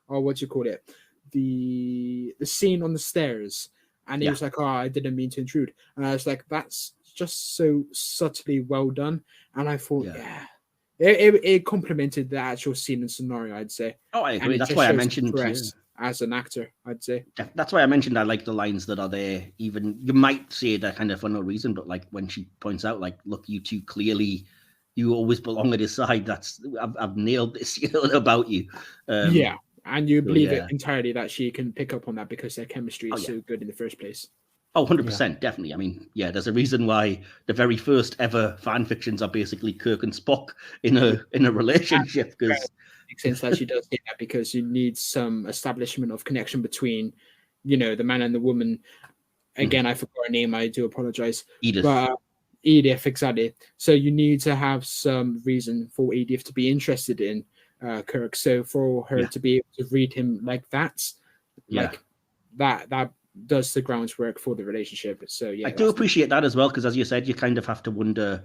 what do you call it? The scene on the stairs. And he was like, I didn't mean to intrude. And I was like, that's just so subtly well done. And I thought, it complemented the actual scene and scenario, I'd say. Oh, I agree. That's why I mentioned as an actor, I'd say. That's why I mentioned I like the lines that are there. Even you might say that kind of for no reason, but when she points out, look, you two clearly, you always belong at his side. I've nailed this, about you. And you believe it entirely that she can pick up on that because their chemistry is so good in the first place. Oh, 100%, definitely. I mean, there's a reason why the very first ever fan fictions are basically Kirk and Spock in a relationship. Because it makes sense that she does say that because you need some establishment of connection between, the man and the woman. Again, I forgot her name. I do apologize. Edith. But, Edith, exactly. So you need to have some reason for Edith to be interested in Kirk, so for her to be able to read him like that, that does the groundwork for the relationship. So I do appreciate that as well, because as you said, you kind of have to wonder,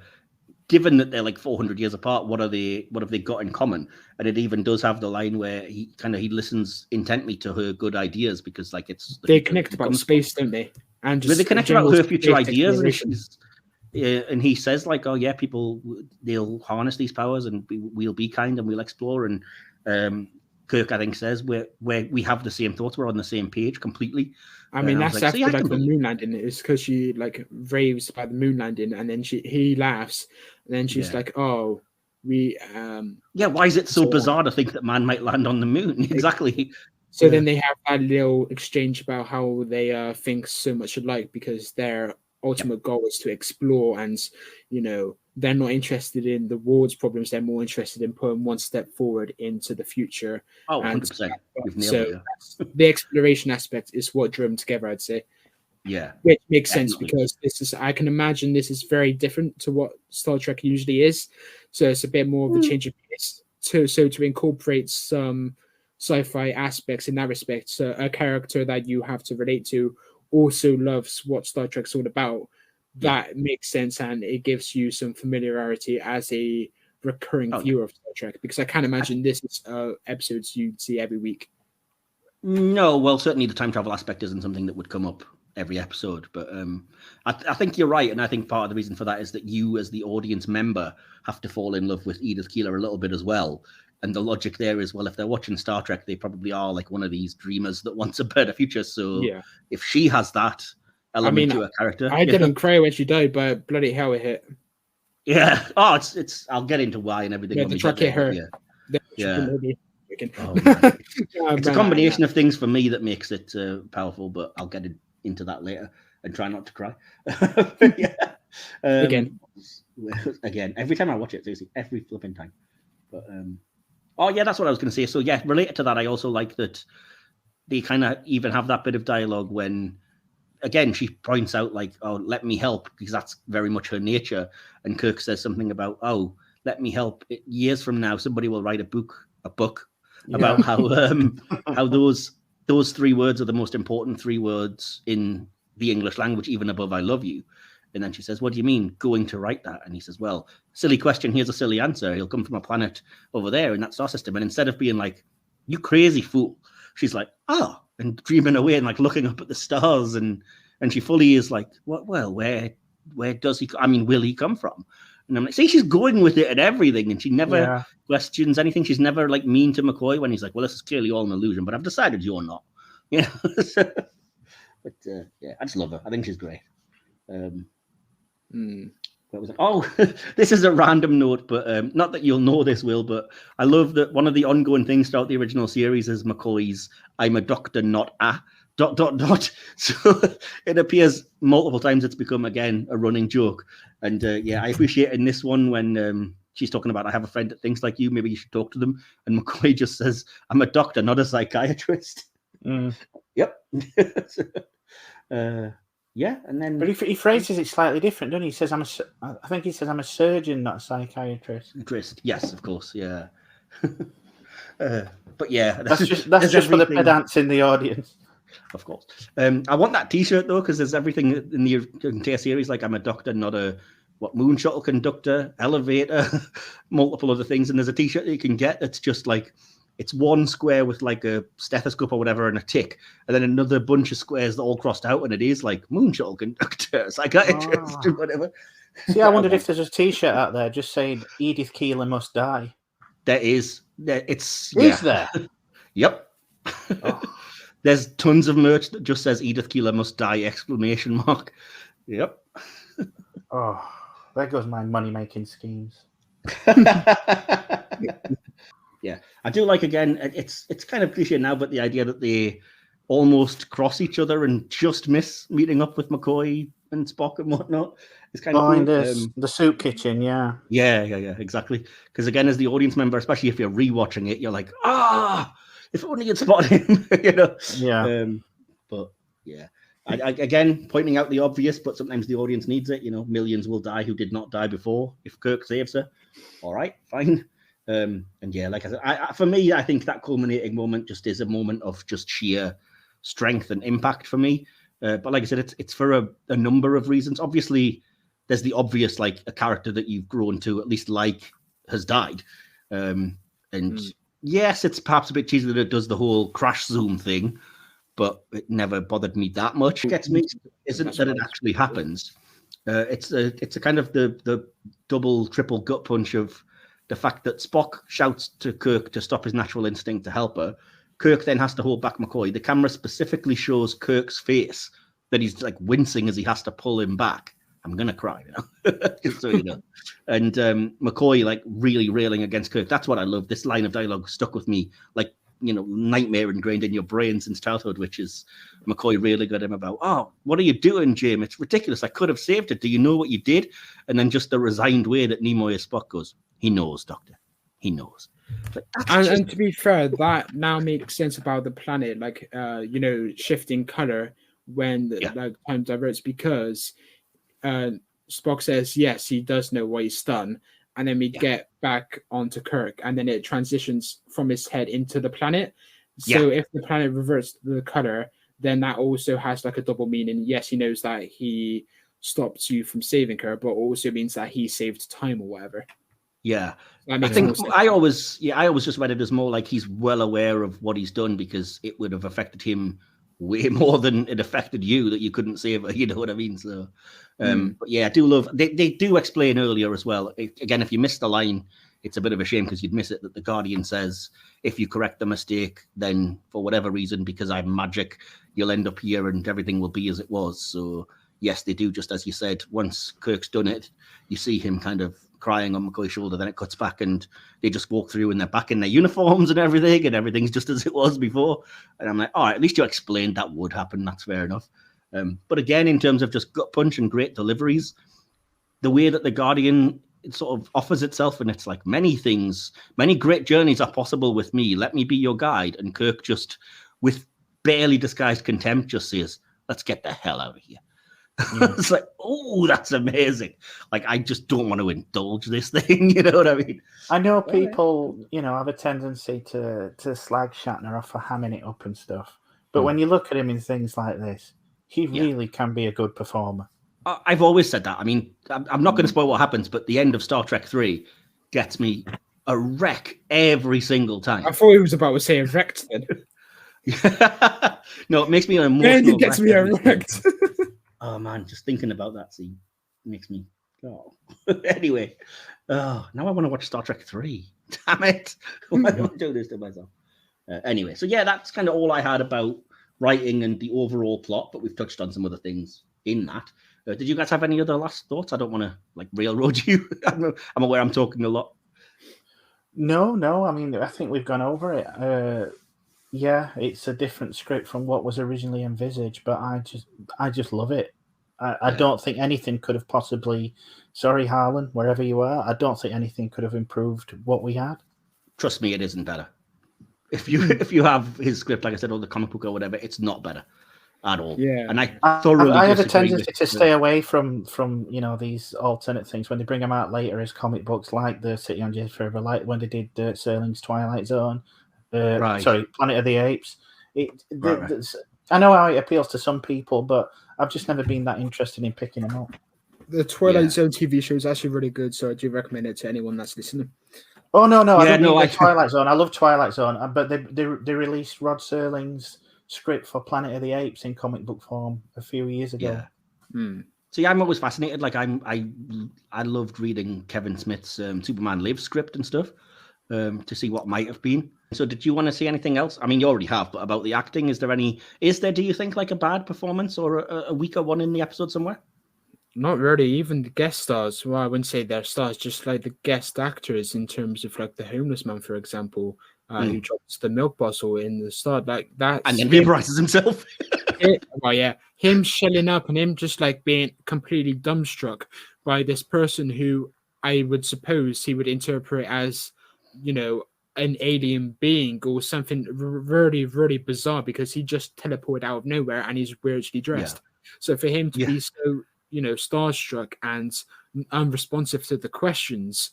given that they're 400 years apart, what have they got in common? And it even does have the line where he listens intently to her good ideas because they connect about space, don't they? And they connect about her future ideas. And he says people, they'll harness these powers and we'll be kind and we'll explore. And Kirk, I think, says where we have the same thoughts. We're on the same page completely. I mean, that's after I like the believe. moon landing. It's because she like raves about the moon landing, and then he laughs, and then she's like, "Oh, we why is it so so bizarre to think that man might land on the moon?" Exactly. So then they have that little exchange about how they think so much alike because their ultimate goal is to explore, and they're not interested in the world's problems. They're more interested in putting one step forward into the future. Oh, 100%. You've nailed it. The exploration aspect is what drew them together, I'd say. Yeah. Which makes sense definitely. because I can imagine this is very different to what Star Trek usually is. So it's a bit more of a change of pace. So to incorporate some sci-fi aspects in that respect, so a character that you have to relate to also loves what Star Trek's all about. That makes sense, and it gives you some familiarity as a recurring viewer of Star Trek, because I can't imagine this is episodes you'd see every week. No, well, certainly the time travel aspect isn't something that would come up every episode, but I think you're right, and I think part of the reason for that is that you, as the audience member, have to fall in love with Edith Keeler a little bit as well. And the logic there is, well, if they're watching Star Trek, they probably are like one of these dreamers that wants a better future. So if she has that element to her character, I didn't cry when she died, but bloody hell, it hit. Yeah. Oh, it's. I'll get into why and everything. Yeah, the truck hit her. It's a combination of things for me that makes it powerful, but I'll get into that later and try not to cry. Again, every time I watch it, seriously, every flipping time. But that's what I was going to say. So related to that, I also like that they kind of even have that bit of dialogue when, again, she points out like, "Oh, let me help," because that's very much her nature. And Kirk says something about, "Oh, let me help. Years from now, somebody will write a book about how those 3 words are the most important 3 words in the English language, even above 'I love you.'" And then she says, "What do you mean going to write that?" And he says, "Well, silly question. Here's a silly answer. He'll come from a planet over there in that star system." And instead of being like, "You crazy fool," she's like, "Oh," and dreaming away and like looking up at the stars. And she fully is like, "What? Well, where does he? I mean, will he come from?" And I'm like, see, she's going with it and everything, and she never questions anything. She's never like mean to McCoy when he's like, "Well, this is clearly all an illusion, but I've decided you're not." But I just love her. I think she's great. What was it? Oh, this is a random note, but not that you'll know this, Will, but I love that one of the ongoing things throughout the original series is McCoy's "I'm a doctor, not a ... So it appears multiple times. It's become, again, a running joke. And I appreciate in this one when she's talking about, "I have a friend that thinks like you, maybe you should talk to them." And McCoy just says, "I'm a doctor, not a psychiatrist." Yep. And then, but he phrases it slightly different, doesn't he? He says, I think he says, "I'm a surgeon, not a psychiatrist." Yes, of course, yeah. But that's just for the pedants in the audience. Of course. I want that T-shirt though, because there's everything in the entire series. Like, I'm a doctor, not a moon shuttle conductor, elevator, multiple other things. And there's a T-shirt that you can get that's just like, it's one square with like a stethoscope or whatever and a tick, and then another bunch of squares that all crossed out, and it is like moon shuttle conductor, psychiatrist, or whatever. See, I wondered if there's a T-shirt out there just saying "Edith Keeler must die." There is. Is there? Yep. Oh. There's tons of merch that just says "Edith Keeler must die!" ! Yep. Oh, there goes my money-making schemes. Yeah, I do like, again, it's kind of cliche now, but the idea that they almost cross each other and just miss meeting up with McCoy and Spock and whatnot is kind of cool. In the soup kitchen, yeah, exactly. Because again, as the audience member, especially if you're rewatching it, you're like, if only you'd spotted him, Yeah. But yeah, I again, pointing out the obvious, but sometimes the audience needs it. Millions will die who did not die before. If Kirk saves her, all right, fine. And like I said, for me, I think that culminating moment just is a moment of just sheer strength and impact for me. But like I said, it's for a number of reasons. Obviously, there's the obvious, like a character that you've grown to at least like has died. Yes, it's perhaps a bit cheesy that it does the whole crash zoom thing, but it never bothered me that much. What gets me isn't that it actually happens. It's a kind of the double, triple gut punch of the fact that Spock shouts to Kirk to stop his natural instinct to help her. Kirk then has to hold back McCoy. The camera specifically shows Kirk's face, that he's like wincing as he has to pull him back. I'm gonna cry, just so you know. And McCoy like really railing against Kirk. That's what I love. This line of dialogue stuck with me like, nightmare ingrained in your brain since childhood, which is McCoy railing at him about, oh, what are you doing, Jim? It's ridiculous. I could have saved it. Do you know what you did? And then just the resigned way that Nimoy as Spock goes, he knows, Doctor. He knows. And to be fair, that now makes sense about the planet, like shifting color when time diverts, because Spock says yes, he does know what he's done, and then we get back onto Kirk, and then it transitions from his head into the planet. So if the planet reverts the color, then that also has like a double meaning. Yes, he knows that he stops you from saving her, but also means that he saved time or whatever. Yeah, I think I always just read it as more like he's well aware of what he's done, because it would have affected him way more than it affected you, that you couldn't save her. You know what I mean? So, but yeah, I do love. They do explain earlier as well. Again, if you missed the line, it's a bit of a shame because you'd miss it. That the Guardian says, if you correct the mistake, then for whatever reason, because I'm magic, you'll end up here and everything will be as it was. So yes, they do. Just as you said, once Kirk's done it, you see him kind of crying on McCoy's shoulder, then it cuts back and they just walk through and they're back in their uniforms and everything's just as it was before. And I'm like, all right, at least you explained that would happen. That's fair enough. But again, in terms of just gut punch and great deliveries, the way that the Guardian it sort of offers itself, and it's like many great journeys are possible with me. Let me be your guide. And Kirk just, with barely disguised contempt, just says, let's get the hell out of here. Yeah. It's like, oh, that's amazing. Like, I just don't want to indulge this thing. You know what I mean? I know people, have a tendency to slag Shatner off for hamming it up and stuff. But when you look at him in things like this, he really can be a good performer. I've always said that. I mean, I'm not going to spoil what happens, but the end of Star Trek 3 gets me a wreck every single time. I thought he was about to say erect then. No, it makes me an emotional wreck. It gets me erect. Oh man, just thinking about that scene makes me Anyway, now I want to watch Star Trek 3. Damn it. Why do I do this to myself? Anyway, so yeah, that's kind of all I had about writing and the overall plot, but we've touched on some other things in that. Did you guys have any other last thoughts? I don't want to railroad you. I'm aware I'm talking a lot. No. I mean, I think we've gone over it. Yeah, it's a different script from what was originally envisaged, but I just love it. I don't think anything could have possibly. Sorry, Harlan, wherever you are. I don't think anything could have improved what we had. Trust me, it isn't better. If you have his script, like I said, or the comic book or whatever, it's not better at all. Yeah, and I thoroughly I have a tendency to stay away from these alternate things when they bring them out later as comic books, like the City on Jade Forever, like when they did Serling's Twilight Zone. Sorry, Planet of the Apes. I know how it appeals to some people, but I've just never been that interested in picking them up. The Twilight Zone TV show is actually really good, so I do recommend it to anyone that's listening. Oh no, I don't mean Twilight Zone. I love Twilight Zone, but they released Rod Serling's script for Planet of the Apes in comic book form a few years ago. Yeah. See, I'm always fascinated. Like I loved reading Kevin Smith's Superman Lives script and stuff to see what might have been. So did you want to see anything else? I mean, you already have, but about the acting, is there, do you think, like a bad performance or a weaker one in the episode somewhere? Not really. Even the guest stars, well, I wouldn't say they're stars, just like the guest actors in terms of like the homeless man, for example, who drops the milk bottle in the start, like that. And then vaporizes himself. Him shelling up and him just like being completely dumbstruck by this person who I would suppose he would interpret as, an alien being or something really, really bizarre, because he just teleported out of nowhere and he's weirdly dressed. Yeah. So for him to be so, starstruck and unresponsive to the questions,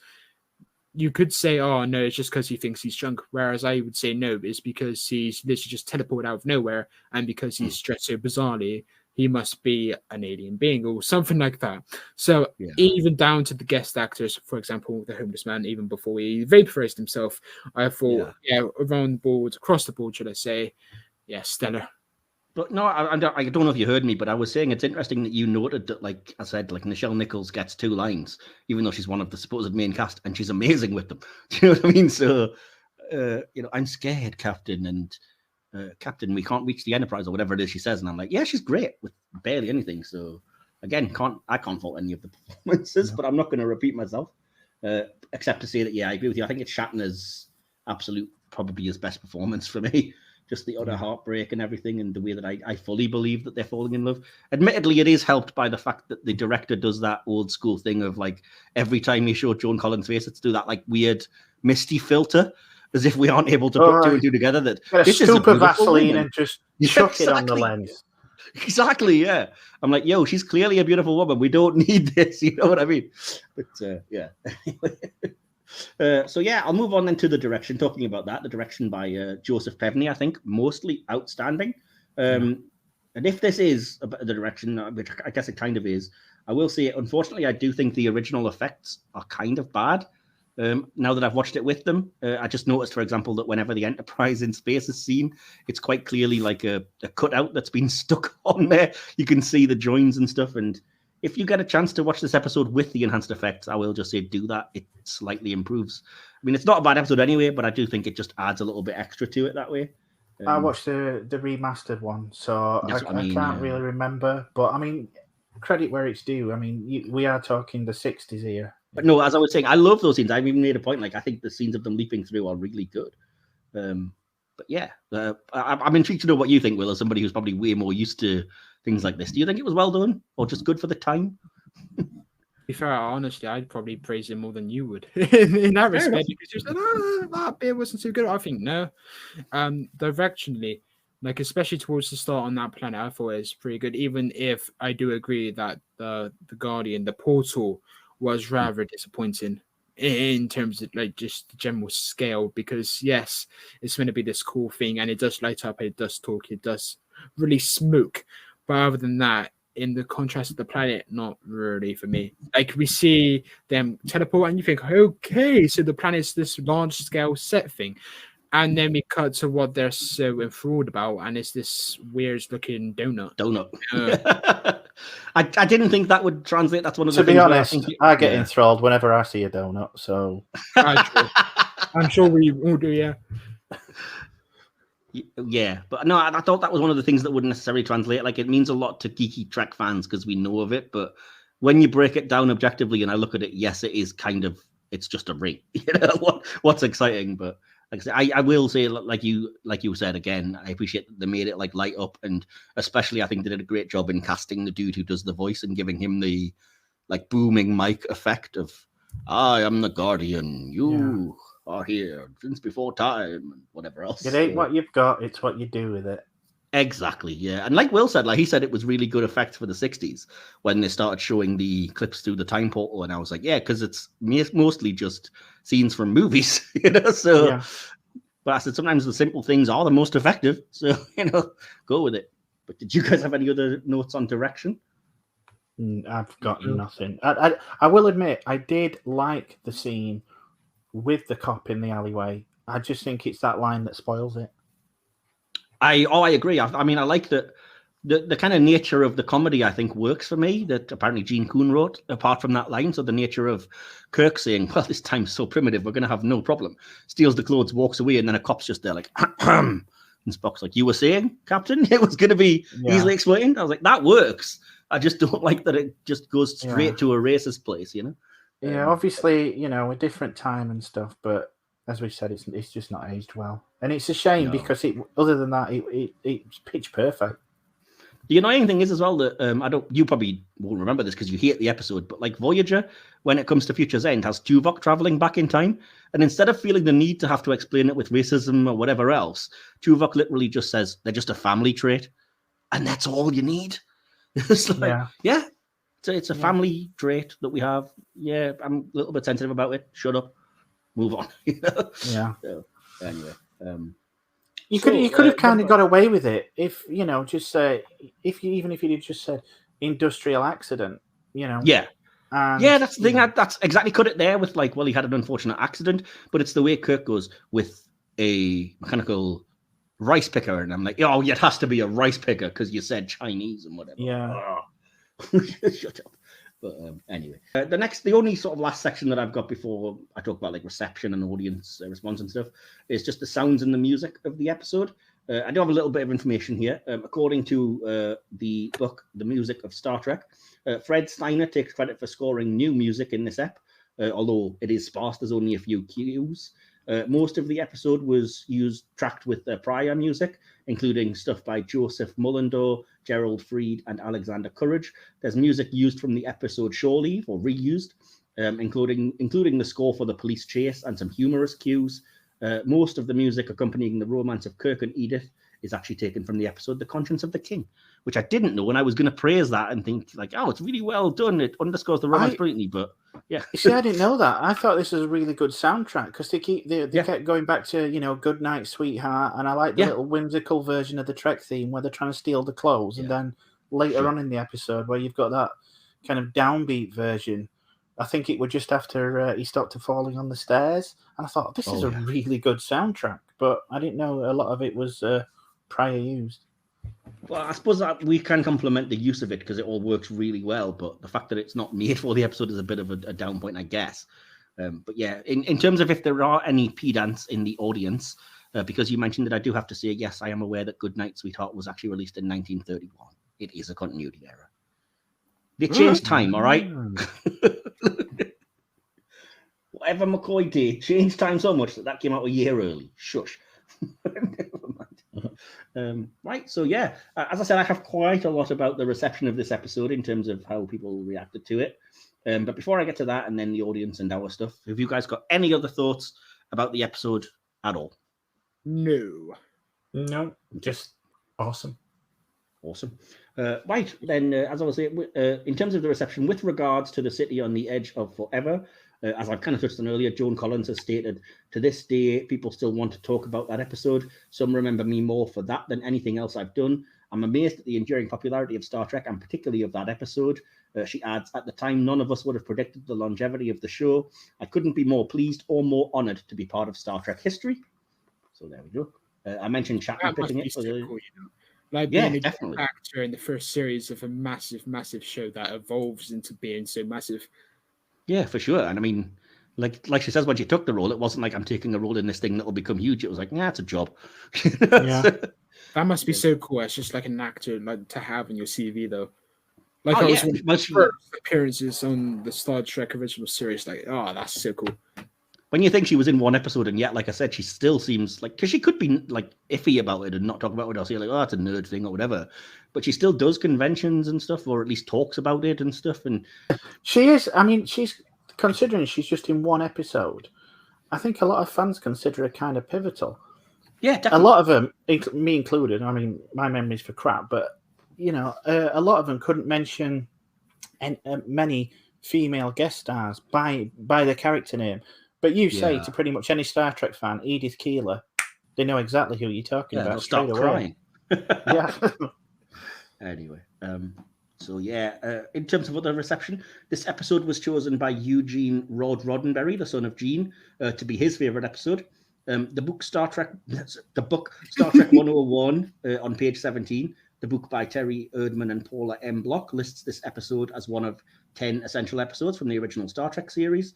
you could say, oh, no, it's just because he thinks he's drunk. Whereas I would say, no, it's because he's literally just teleported out of nowhere. And because he's dressed so bizarrely, he must be an alien being or something like that. So even down to the guest actors, for example, the homeless man, even before he vaporized himself, I thought, across the board, should I say, stellar. But no, I don't know if you heard me, but I was saying it's interesting that you noted that, like I said, like Nichelle Nichols gets 2 lines, even though she's one of the supposed main cast, and she's amazing with them. Do you know what I mean? So, I'm scared, Captain, and Captain, we can't reach the Enterprise or whatever it is she says, and I'm like, yeah, she's great with barely anything. So, again, I can't fault any of the performances, but I'm not going to repeat myself, except to say that, yeah, I agree with you. I think it's Shatner's absolute, probably his best performance for me. Just the utter heartbreak and everything, and the way that I fully believe that they're falling in love. Admittedly, it is helped by the fact that the director does that old school thing of, like, every time you show Joan Collins' face, it's do that, like, weird misty filter, as if we aren't able to put 2 and 2 together. That this is a Vaseline and just chuck it on the lens. Exactly, yeah. I'm like, yo, she's clearly a beautiful woman. We don't need this, you know what I mean? But yeah. So yeah, I'll move on then to the direction. Talking about that, the direction by Joseph Pevney, I think mostly outstanding. And if this is the direction, which I guess it kind of is, I will say, unfortunately, I do think the original effects are kind of bad. Now that I've watched it with them, I just noticed, for example, that whenever the Enterprise in space is seen, it's quite clearly like a cutout that's been stuck on there. You can see the joins and stuff. And if you get a chance to watch this episode with the enhanced effects, I will just say do that. It slightly improves. I mean, it's not a bad episode anyway, but I do think it just adds a little bit extra to it that way. I watched the remastered one, so I can't really remember. But I mean, credit where it's due. I mean, we are talking the 60s here. But no, as I was saying, I love those scenes. I've even made a point. Like, I think the scenes of them leaping through are really good. But yeah, I'm intrigued to know what you think, Will, as somebody who's probably way more used to things like this. Do you think it was well done, or just good for the time? To be fair, honestly, I'd probably praise it more than you would in that respect, because you said, that bit wasn't too good. I think no. Directionally, like especially towards the start on that planet, I thought it was pretty good. Even if I do agree that the Guardian, the portal, was rather disappointing in terms of like just the general scale, because yes, it's going to be this cool thing and it does light up, it does talk, it does really smoke, but other than that, in the contrast of the planet, not really for me. Like we see them teleport and you think, okay, so the planet's this large scale set thing, and then we cut to what they're so enthralled about, and it's this weird looking donut. I didn't think that would translate. That's one of the things. To be honest, I get enthralled whenever I see a donut. So I'm sure we all do, yeah. Yeah, but no, I thought that was one of the things that wouldn't necessarily translate. Like, it means a lot to geeky Trek fans because we know of it, but when you break it down objectively and I look at it, yes, it is kind of, it's just a ring. You know what's exciting, but like I said, I will say, like you said again, I appreciate that they made it like light up, and especially I think they did a great job in casting the dude who does the voice and giving him the like booming mic effect of "I am the Guardian, you are here since before time," and whatever else. It ain't what you've got; it's what you do with it. Exactly, yeah. And like Will said, like he said, it was really good effects for the 60s when they started showing the clips through the time portal. And I was like, yeah, because it's mostly just scenes from movies, you know? So, yeah. But I said, sometimes the simple things are the most effective. So, you know, go with it. But did you guys have any other notes on direction? I've got nothing. I will admit, I did like the scene with the cop in the alleyway. I just think it's that line that spoils it. I agree. I mean, I like that the kind of nature of the comedy, I think, works for me, that apparently Gene Kuhn wrote, apart from that line. So the nature of Kirk saying, well, this time's so primitive, we're going to have no problem. Steals the clothes, walks away, and then a cop's just there like, and Spock's like, you were saying, Captain, it was going to be easily explained? I was like, that works. I just don't like that it just goes straight to a racist place, you know? Yeah, obviously, you know, a different time and stuff, but as we said, it's just not aged well, and it's a shame because other than that, it's pitch perfect. The annoying thing is as well that you probably won't remember this because you hate the episode, but like Voyager, when it comes to Future's End, has Tuvok traveling back in time, and instead of feeling the need to have to explain it with racism or whatever else, Tuvok literally just says they're just a family trait, and that's all you need. It's like, it's a family trait that we have. Yeah, I'm a little bit sensitive about it. Shut up. Move on. You know? Yeah. So, anyway, you could have kind of got away with it if just say if you'd just said industrial accident, you know. Yeah. That's the thing. That's exactly cut it there with like, well, he had an unfortunate accident, but it's the way Kirk goes with a mechanical rice picker, and I'm like, oh, it has to be a rice picker because you said Chinese and whatever. Yeah. Shut up. But anyway, the only sort of last section that I've got before I talk about like reception and audience response and stuff is just the sounds and the music of the episode. I do have a little bit of information here. According to the book, The Music of Star Trek, Fred Steiner takes credit for scoring new music in this ep, although it is sparse. There's only a few cues. Most of the episode was tracked with prior music, including stuff by Joseph Mullendore, Gerald Freed, and Alexander Courage. There's music used from the episode Shore Leave, or reused, including the score for the police chase and some humorous cues. Most of the music accompanying the romance of Kirk and Edith is actually taken from the episode The Conscience of the King, which I didn't know, and I was going to praise that and think, like, oh, it's really well done. It underscores the romance brilliantly, but yeah. See, I didn't know that. I thought this was a really good soundtrack because they kept going back to, Good Night, Sweetheart, and I like the little whimsical version of the Trek theme where they're trying to steal the clothes, and then later on in the episode where you've got that kind of downbeat version. I think it was just after he stopped falling on the stairs, and I thought this is a really good soundtrack, but I didn't know a lot of it was prior used. Well, I suppose that we can compliment the use of it because it all works really well, but the fact that it's not made for the episode is a bit of a down point, I guess. But yeah, in terms of if there are any pedants in the audience, because you mentioned it, I do have to say, yes, I am aware that Goodnight Sweetheart was actually released in 1931. It is a continuity error. They changed time, all right? Whatever McCoy did, changed time so much that came out a year early. Shush. Right, so yeah, as I said, I have quite a lot about the reception of this episode in terms of how people reacted to it. But before I get to that and then the audience and our stuff, have you guys got any other thoughts about the episode at all? No, just awesome. Right, then, as I was saying, in terms of the reception, with regards to the city on the edge of forever, as I've kind of touched on earlier, Joan Collins has stated, to this day, people still want to talk about that episode. Some remember me more for that than anything else I've done. I'm amazed at the enduring popularity of Star Trek and particularly of that episode. She adds, at the time, none of us would have predicted the longevity of the show. I couldn't be more pleased or more honored to be part of Star Trek history. So there we go. I mentioned Chapman picking it. Cool, Like being a actor in the first series of a massive, massive show that evolves into being so massive. Yeah, for sure. And I mean, like she says, when she took the role, it wasn't like I'm taking a role in this thing that will become huge. It was like, yeah, it's a job. Yeah, that must be so cool. It's just like an actor like to have in your CV, though. Like first appearances on the Star Trek original series. Like, oh, that's so cool. When you think she was in one episode, and yet, like I said, she still seems like, because she could be like iffy about it and not talk about it, or say like, oh, it's a nerd thing or whatever, but she still does conventions and stuff, or at least talks about it and stuff. And she is. I mean, she's considering she's just in one episode. I think a lot of fans consider her kind of pivotal. Yeah, definitely. A lot of them, me included. I mean, my memory's for crap, but a lot of them couldn't mention many female guest stars by their character name. But you say to pretty much any Star Trek fan, Edith Keeler, they know exactly who you're talking about. Stop crying. Yeah. Anyway, so yeah, in terms of other reception, this episode was chosen by Eugene Roddenberry, the son of Gene, to be his favorite episode. The book Star Trek 101 on page 17. The book by Terry Erdman and Paula M. Block lists this episode as one of 10 essential episodes from the original Star Trek series.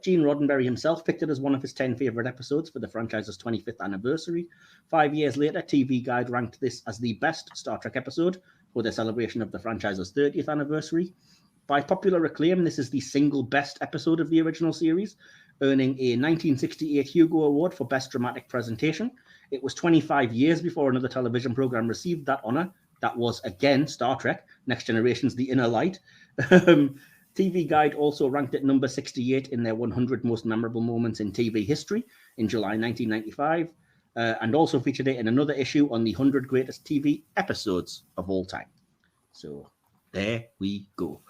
Gene Roddenberry himself picked it as one of his 10 favorite episodes for the franchise's 25th anniversary. 5 years later, TV Guide ranked this as the best Star Trek episode for their celebration of the franchise's 30th anniversary. By popular acclaim, this is the single best episode of the original series, earning a 1968 Hugo Award for Best Dramatic Presentation. It was 25 years before another television program received that honor. That was, again, Star Trek, Next Generation's The Inner Light. TV Guide also ranked it number 68 in their 100 most memorable moments in TV history in July 1995, and also featured it in another issue on the 100 greatest TV episodes of all time. So there we go.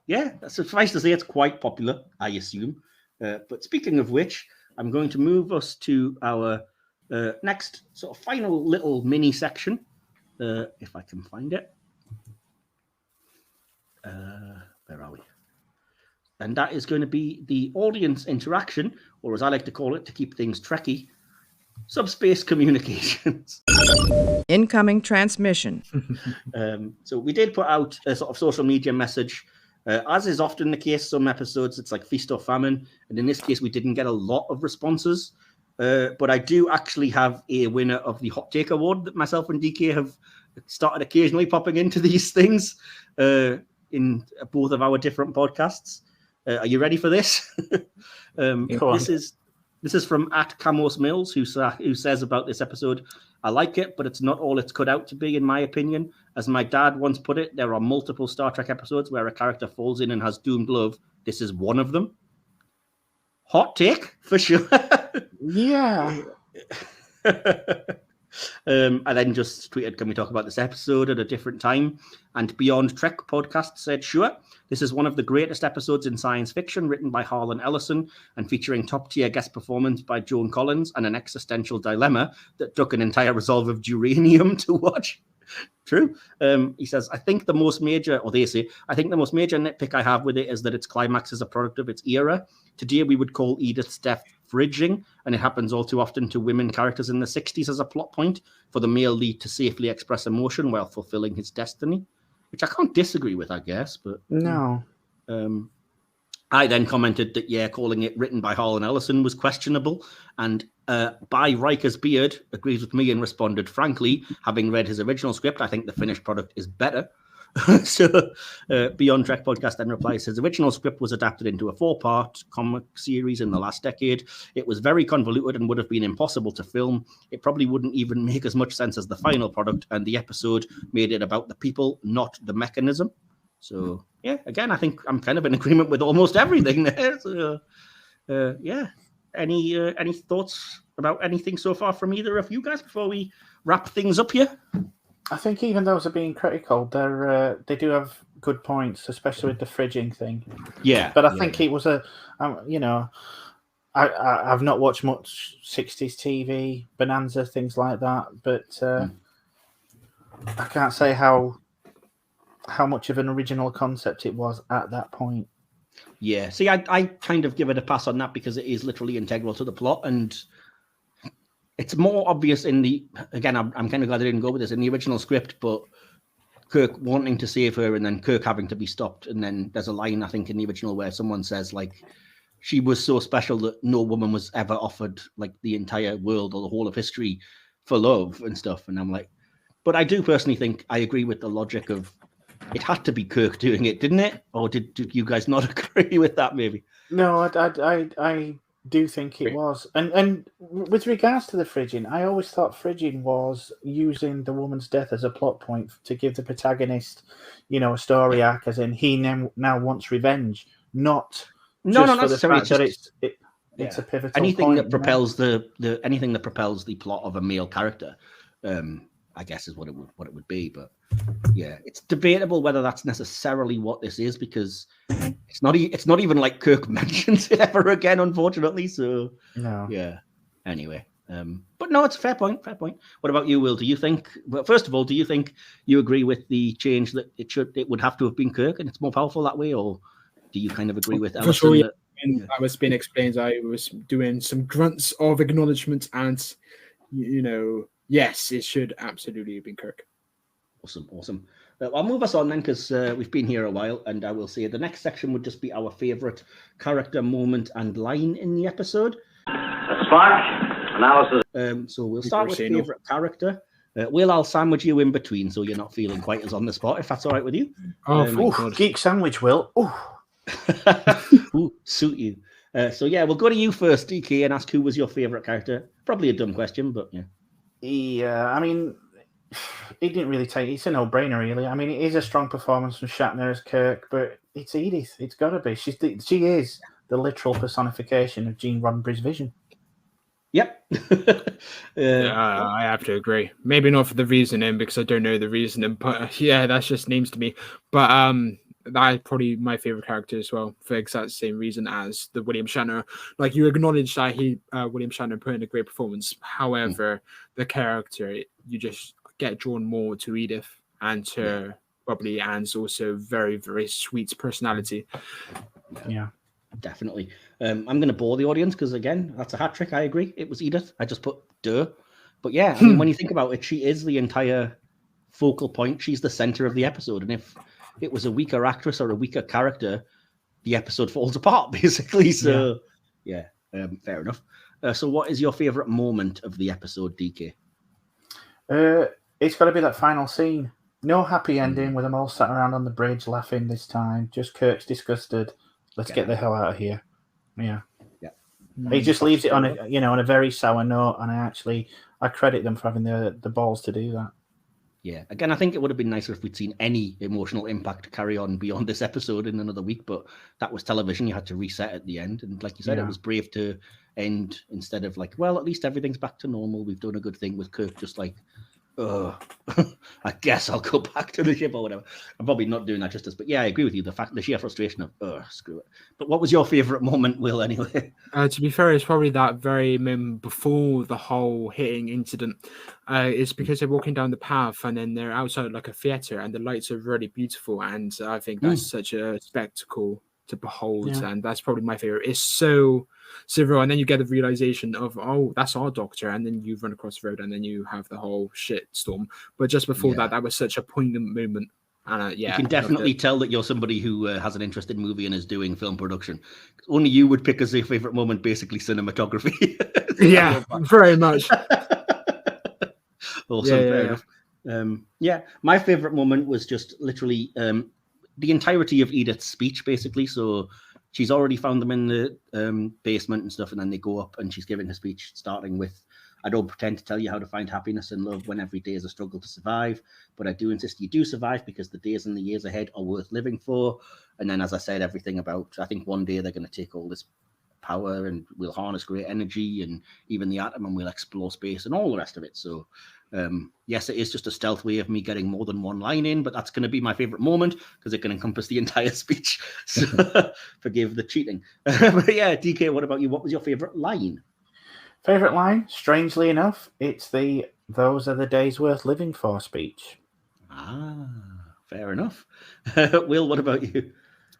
Yeah, suffice to say it's quite popular, I assume. But speaking of which, I'm going to move us to our next sort of final little mini section, if I can find it. Where are we? And that is going to be the audience interaction, or as I like to call it, to keep things Trekkie, subspace communications. Incoming transmission. So we did put out a sort of social media message. As is often the case, some episodes it's like feast or famine, and in this case we didn't get a lot of responses. But I do actually have a winner of the Hot Take Award that myself and DK have started occasionally popping into these things in both of our different podcasts. Are you ready for this? This is from @Camos Mills, who says about this episode, I like it, but it's not all it's cut out to be, in my opinion. As my dad once put it, there are multiple Star Trek episodes where a character falls in and has doomed love. This is one of them. Hot take, for sure. Yeah. I then just tweeted, can we talk about this episode at a different time? And Beyond Trek podcast said, sure. This is one of the greatest episodes in science fiction, written by Harlan Ellison and featuring top-tier guest performance by Joan Collins and an existential dilemma that took an entire resolve of Duranium to watch. True. He says, I think the most major nitpick I have with it is that its climax is a product of its era. Today, we would call Edith's death fridging, and it happens all too often to women characters in the 60s as a plot point for the male lead to safely express emotion while fulfilling his destiny, which I can't disagree with, I guess. But no. I then commented that, calling it written by Harlan Ellison was questionable, and by Riker's Beard agrees with me and responded, frankly, having read his original script, I think the finished product is better. So Beyond Trek podcast then replies, his original script was adapted into a 4-part comic series in the last decade. It was very convoluted and would have been impossible to film. It probably wouldn't even make as much sense as the final product, and the episode made it about the people, not the mechanism. So, again, I think I'm kind of in agreement with almost everything there. So, any thoughts about anything so far from either of you guys before we wrap things up here? I think even those are being critical, they do have good points, especially with the fridging thing. Yeah, but I think it was I've not watched much 60s TV, Bonanza, things like that, but I can't say how much of an original concept it was at that point. Yeah, see, I kind of give it a pass on that because it is literally integral to the plot, and it's more obvious in the, again, I'm kind of glad I didn't go with this in the original script, but Kirk wanting to save her and then Kirk having to be stopped. And then there's a line, I think, in the original where someone says, like, she was so special that no woman was ever offered, like, the entire world or the whole of history for love and stuff. And I'm like, but I do personally think I agree with the logic of it had to be Kirk doing it, didn't it? Or did you guys not agree with that, maybe? No, I do think it was. And with regards to the fridging, I always thought fridging was using the woman's death as a plot point to give the protagonist, a story arc, as in he now wants revenge, not necessarily. It's a pivotal anything point, that propels anything that propels the plot of a male character, I guess is what it would be. But yeah, it's debatable whether that's necessarily what this is, because it's not even like Kirk mentions it ever again, unfortunately. So no, yeah. Anyway, but no, it's a fair point. What about you, Will? Do you think? Well, first of all, do you think you agree with the change that it would have to have been Kirk and it's more powerful that way, or do you kind of agree with Ellison? For sure, yeah. And that was being explained. I was doing some grunts of acknowledgement, and yes, it should absolutely have been Kirk. Awesome. I'll move us on then, because we've been here a while, and I will say the next section would just be our favourite character moment and line in the episode. Spark analysis. So we'll start with favourite character. Will, I'll sandwich you in between, so you're not feeling quite as on the spot, if that's all right with you. Geek sandwich, Will. Ooh, suit you. So yeah, we'll go to you first, DK, and ask who was your favourite character. Probably a dumb question, but yeah. Yeah, I mean, he didn't really take. It's a no-brainer, really. I mean, it is a strong performance from Shatner as Kirk, but it's Edith. It's got to be. She is the literal personification of Gene Roddenberry's vision. Yep. I have to agree. Maybe not for the reasoning, because I don't know the reasoning, but yeah, that's just names to me. But that's probably my favorite character as well, for the exact same reason as the William Shatner. Like, you acknowledge that William Shatner put in a great performance. However, the character, you just get drawn more to Edith and to probably Anne's also very, very sweet personality. Yeah, definitely. I'm going to bore the audience because, again, that's a hat trick. I agree. It was Edith. I just put duh. But yeah, I mean, when you think about it, she is the entire focal point. She's the center of the episode. And if it was a weaker actress or a weaker character, the episode falls apart, basically. So, fair enough. So what is your favorite moment of the episode, DK? It's got to be that final scene. No happy ending with them all sat around on the bridge laughing this time. Just Kirk's disgusted. Let's get the hell out of here. Yeah. He just leaves it on a very sour note, and I credit them for having the balls to do that. Yeah, again, I think it would have been nicer if we'd seen any emotional impact carry on beyond this episode in another week, but that was television. You had to reset at the end, and like you said, it was brave to end instead of like, well, at least everything's back to normal. We've done a good thing with Kirk, just like, I guess I'll go back to the ship or whatever. I'm probably not doing that justice, but yeah, I agree with you. The sheer frustration of, screw it. But what was your favorite moment, Will, anyway? To be fair, it's probably that very moment before the whole hitting incident. It's because they're walking down the path and then they're outside like a theater and the lights are really beautiful. And I think that's such a spectacle to behold. And that's probably my favorite. It's so surreal. And then you get the realization of, oh, that's our doctor. And then you run across the road and then you have the whole shit storm. But just before that was such a poignant moment. And you can definitely tell that you're somebody who has an interest in movie and is doing film production. Only you would pick as your favorite moment, basically cinematography. Yeah, very much. Awesome, fair enough. My favorite moment was just literally the entirety of Edith's speech, basically. So she's already found them in the basement and stuff, and then they go up and she's giving her speech, starting with, I don't pretend to tell you how to find happiness and love when every day is a struggle to survive, but I do insist you do survive because the days and the years ahead are worth living for. And then, as I said, everything about, I think one day they're going to take all this power and we'll harness great energy and even the atom and we'll explore space and all the rest of it. So yes, it is just a stealth way of me getting more than one line in, but that's going to be my favorite moment because it can encompass the entire speech. So forgive the cheating. But yeah, DK, what about you? What was your favorite line? Favorite line? Strangely enough, it's the "Those are the days worth living for" speech. Ah, fair enough. Will, what about you?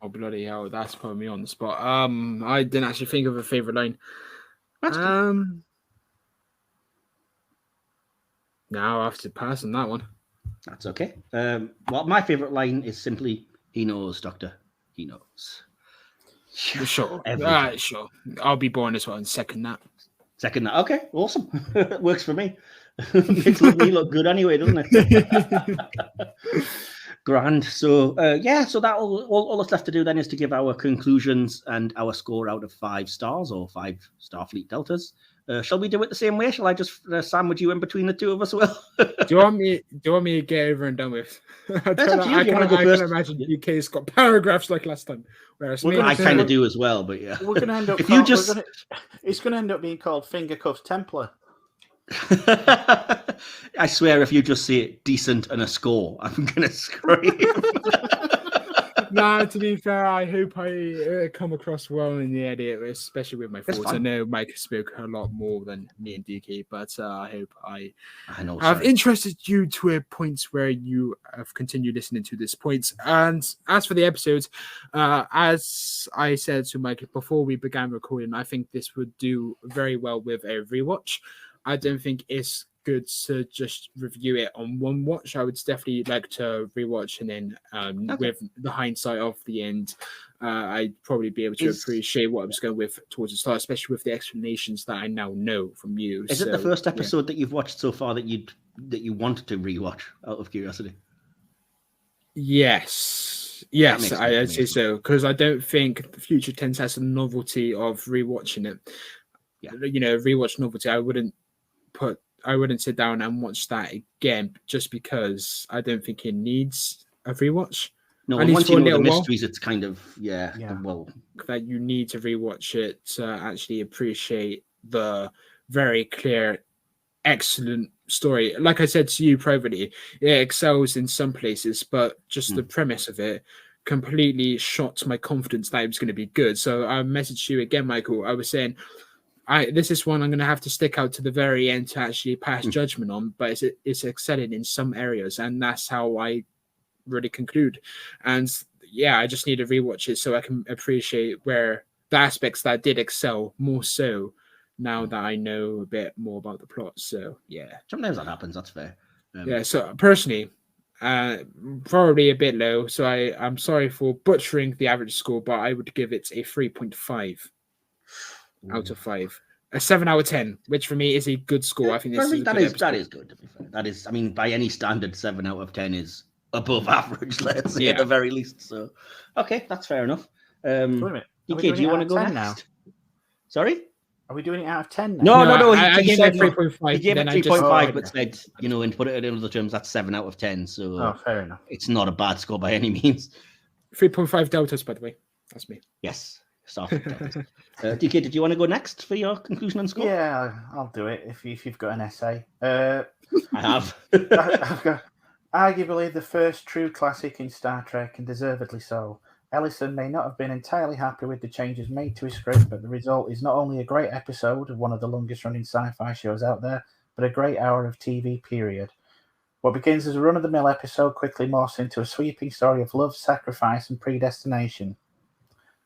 Oh, bloody hell, that's putting me on the spot. I didn't actually think of a favorite line. That's good. Now I have to pass on that one. That's okay. Well, my favorite line is simply, "He knows, Doctor. He knows." Sure. Sure. I'll be born as well and second that. Okay, awesome. Works for me. Makes me look good anyway, doesn't it? Grand. So so that all that's left to do then is to give our conclusions and our score out of 5 stars or 5 Starfleet Deltas. Shall we do it the same way? Shall I just sandwich you in between the two of us, Will? Do you want me to get over and done with? I can imagine UK's got paragraphs like last time. Whereas I kind of do as well, but yeah. We're going to end up. It's going to end up being called Finger Cuffs Templar. I swear, if you just say it decent and a score, I'm going to scream. Nah, to be fair, I hope I come across well in the edit, especially with my thoughts. I know Mike spoke a lot more than me and DK, but I hope I have interested you to a point where you have continued listening to this point. And as for the episodes, as I said to Mike before we began recording, I think this would do very well with a rewatch. I don't think it's good to just review it on one watch. I would definitely like to rewatch, and then with the hindsight of the end, I'd probably be able to appreciate what I was going with towards the start, especially with the explanations that I now know from you. Is it the first episode that you've watched so far that you wanted to rewatch out of curiosity? Yes, I'd say so, because I don't think the Future Tense has the novelty of rewatching it. Yeah, rewatch novelty. I wouldn't sit down and watch that again just because I don't think it needs a rewatch. No, and once you know the mysteries, it's kind of well, that you need to rewatch it to actually appreciate the very clear, excellent story. Like I said to you privately, it excels in some places, but just the premise of it completely shot my confidence that it was going to be good. So I messaged you again, Michael. I was saying, this is one I'm going to have to stick out to the very end to actually pass judgment on, but it's excelling in some areas, and that's how I really conclude. And yeah, I just need to rewatch it so I can appreciate where the aspects that did excel more so now that I know a bit more about the plot. So yeah, Sometimes that happens. That's fair. yeah. So personally, probably a bit low. So I'm sorry for butchering the average score, but I would give it a 3.5 out of 5. A 7 out of 10, which for me is a good score. I think this is a good episode. That is good. To be fair, that is. I mean, by any standard, 7 out of 10 is above average. Let's say at the very least. So, okay, that's fair enough. Wait a minute. DK, do you want to go next? Now? Sorry. Are we doing it out of 10 now? No. I gave it 3.5. He gave it 3.5, but said, and put it in other terms, that's 7 out of 10. So, fair enough. It's not a bad score by any means. 3.5 deltas, by the way. That's me. Yes. DK, did you want to go next for your conclusion and score? Yeah, I'll do it if you've got an essay. I have. I've got arguably the first true classic in Star Trek, and deservedly so. Ellison may not have been entirely happy with the changes made to his script, but the result is not only a great episode of one of the longest running sci-fi shows out there, but a great hour of TV, period. What begins as a run-of-the-mill episode quickly morphs into a sweeping story of love, sacrifice, and predestination.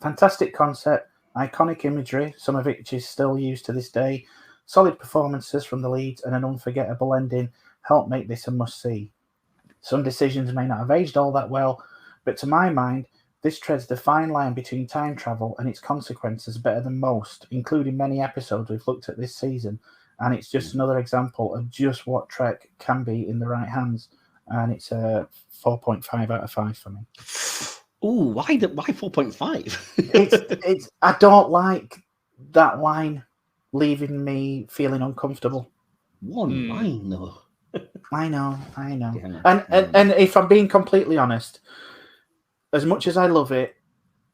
Fantastic concept, iconic imagery, some of which is still used to this day, solid performances from the leads, and an unforgettable ending help make this a must-see. Some decisions may not have aged all that well, but to my mind, this treads the fine line between time travel and its consequences better than most, including many episodes we've looked at this season, and it's just another example of just what Trek can be in the right hands, and it's a 4.5 out of 5 for me. Ooh, why 4.5? it's I don't like that line leaving me feeling uncomfortable. One line though. I know. Yeah. And if I'm being completely honest, as much as I love it,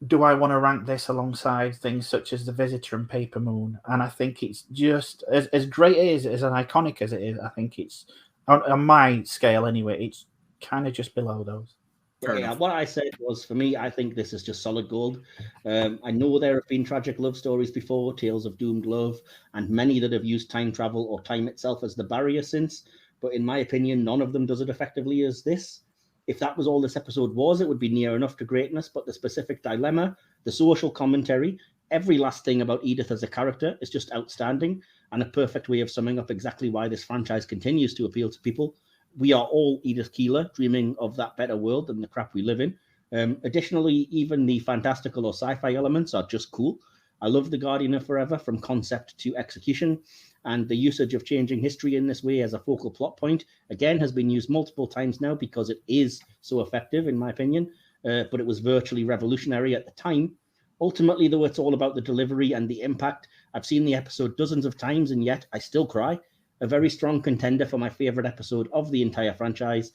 do I want to rank this alongside things such as The Visitor and Paper Moon? And I think it's just as great as iconic as it is. I think it's on my scale anyway. It's kind of just below those. Yeah, what I said was, for me, I think this is just solid gold. I know there have been tragic love stories before, tales of doomed love, and many that have used time travel or time itself as the barrier since. But in my opinion, none of them does it effectively as this. If that was all this episode was, it would be near enough to greatness. But the specific dilemma, the social commentary, every last thing about Edith as a character is just outstanding, and a perfect way of summing up exactly why this franchise continues to appeal to people. We are all Edith Keeler, dreaming of that better world than the crap we live in. Additionally, even the fantastical or sci-fi elements are just cool. I love The Guardian of Forever from concept to execution, and the usage of changing history in this way as a focal plot point, again, has been used multiple times now because it is so effective, in my opinion, but it was virtually revolutionary at the time. Ultimately, though, it's all about the delivery and the impact. I've seen the episode dozens of times, and yet I still cry. A very strong contender for my favorite episode of the entire franchise.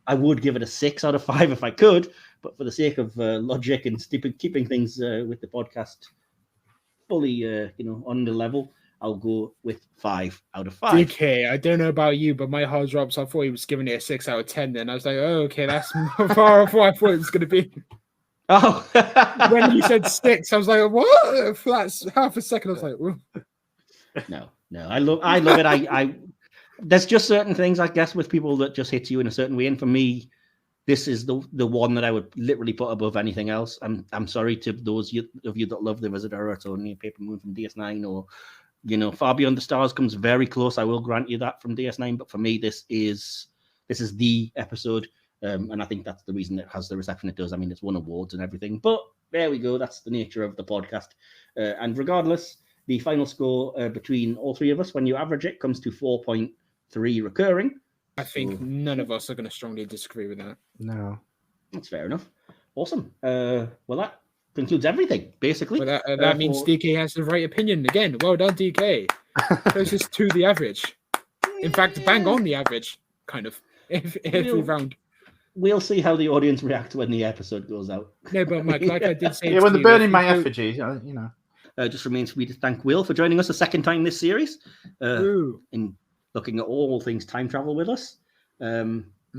I would give it a 6 out of 5 if I could, but for the sake of logic and keeping things with the podcast fully, on the level, I'll go with 5 out of 5. DK, I don't know about you, but my heart drops. I thought he was giving it a 6 out of 10. Then I was like, oh, okay, that's far off what I thought it was going to be. Oh, when he said 6, I was like, what? For that half a second, I was like, ooh. No, I love it. I there's just certain things, I guess, with people that just hit you in a certain way, and for me, this is the one that I would literally put above anything else. I'm sorry to those of you that love The Visitor or Tony Paper Moon from DS9, or Far Beyond the Stars comes very close. I will grant you that from DS9, but for me, this is the episode, and I think that's the reason it has the reception it does. I mean, it's won awards and everything, but there we go. That's the nature of the podcast, and regardless. The final score between all three of us, when you average it, comes to 4.3 recurring. I think none of us are going to strongly disagree with that. No. That's fair enough. Awesome. Well, that concludes everything, basically. Well, that means DK has the right opinion. Again, well done, DK. Closest to the average. In fact, bang on the average, kind of, every round. We'll see how the audience react when the episode goes out. No, but Mike, like I did say, when they're burning my effigy, just remains for me to thank Will for joining us a second time this series, in looking at all things time travel with us.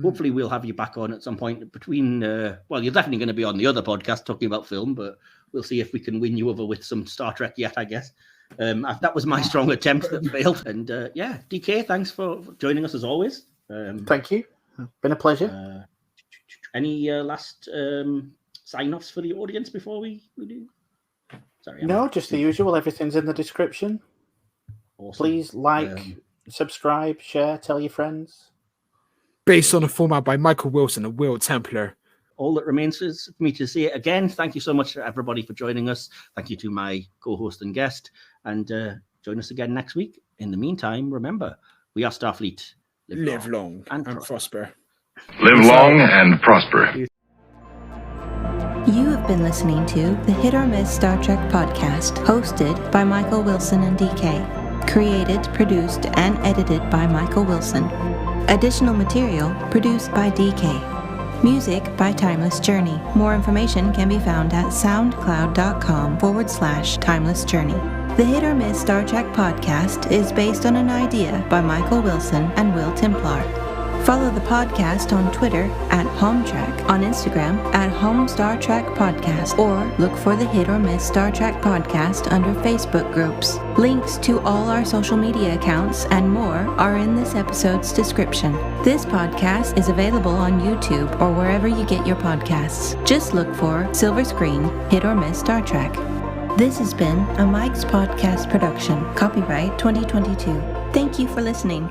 Hopefully we'll have you back on at some point between, you're definitely going to be on the other podcast talking about film, but we'll see if we can win you over with some Star Trek yet, I guess. That was my strong attempt that failed. And DK, thanks for joining us as always. Thank you. Been a pleasure. Any last sign-offs for the audience before we do? Sorry. No, just the usual. Everything's in the description. Awesome. Please like, subscribe, share, tell your friends. Based on a format by Michael Wilson and Will Templar. All that remains is for me to say it again. Thank you so much to everybody for joining us. Thank you to my co-host and guest. And join us again next week. In the meantime, remember, we are Starfleet. Live long and prosper. Live long and prosper. You have been listening to the Hit or Miss Star Trek podcast, hosted by Michael Wilson and D.K. Created, produced, and edited by Michael Wilson. Additional material produced by D.K. Music by Timeless Journey. More information can be found at soundcloud.com/Timeless Journey. The Hit or Miss Star Trek podcast is based on an idea by Michael Wilson and Will Templar. Follow the podcast on Twitter at HoMTrek, on Instagram at HoM Star Trek Podcast, or look for the Hit or Miss Star Trek podcast under Facebook groups. Links to all our social media accounts and more are in this episode's description. This podcast is available on YouTube or wherever you get your podcasts. Just look for Silver Screen Hit or Miss Star Trek. This has been a Mike's Podcast production, copyright 2022. Thank you for listening.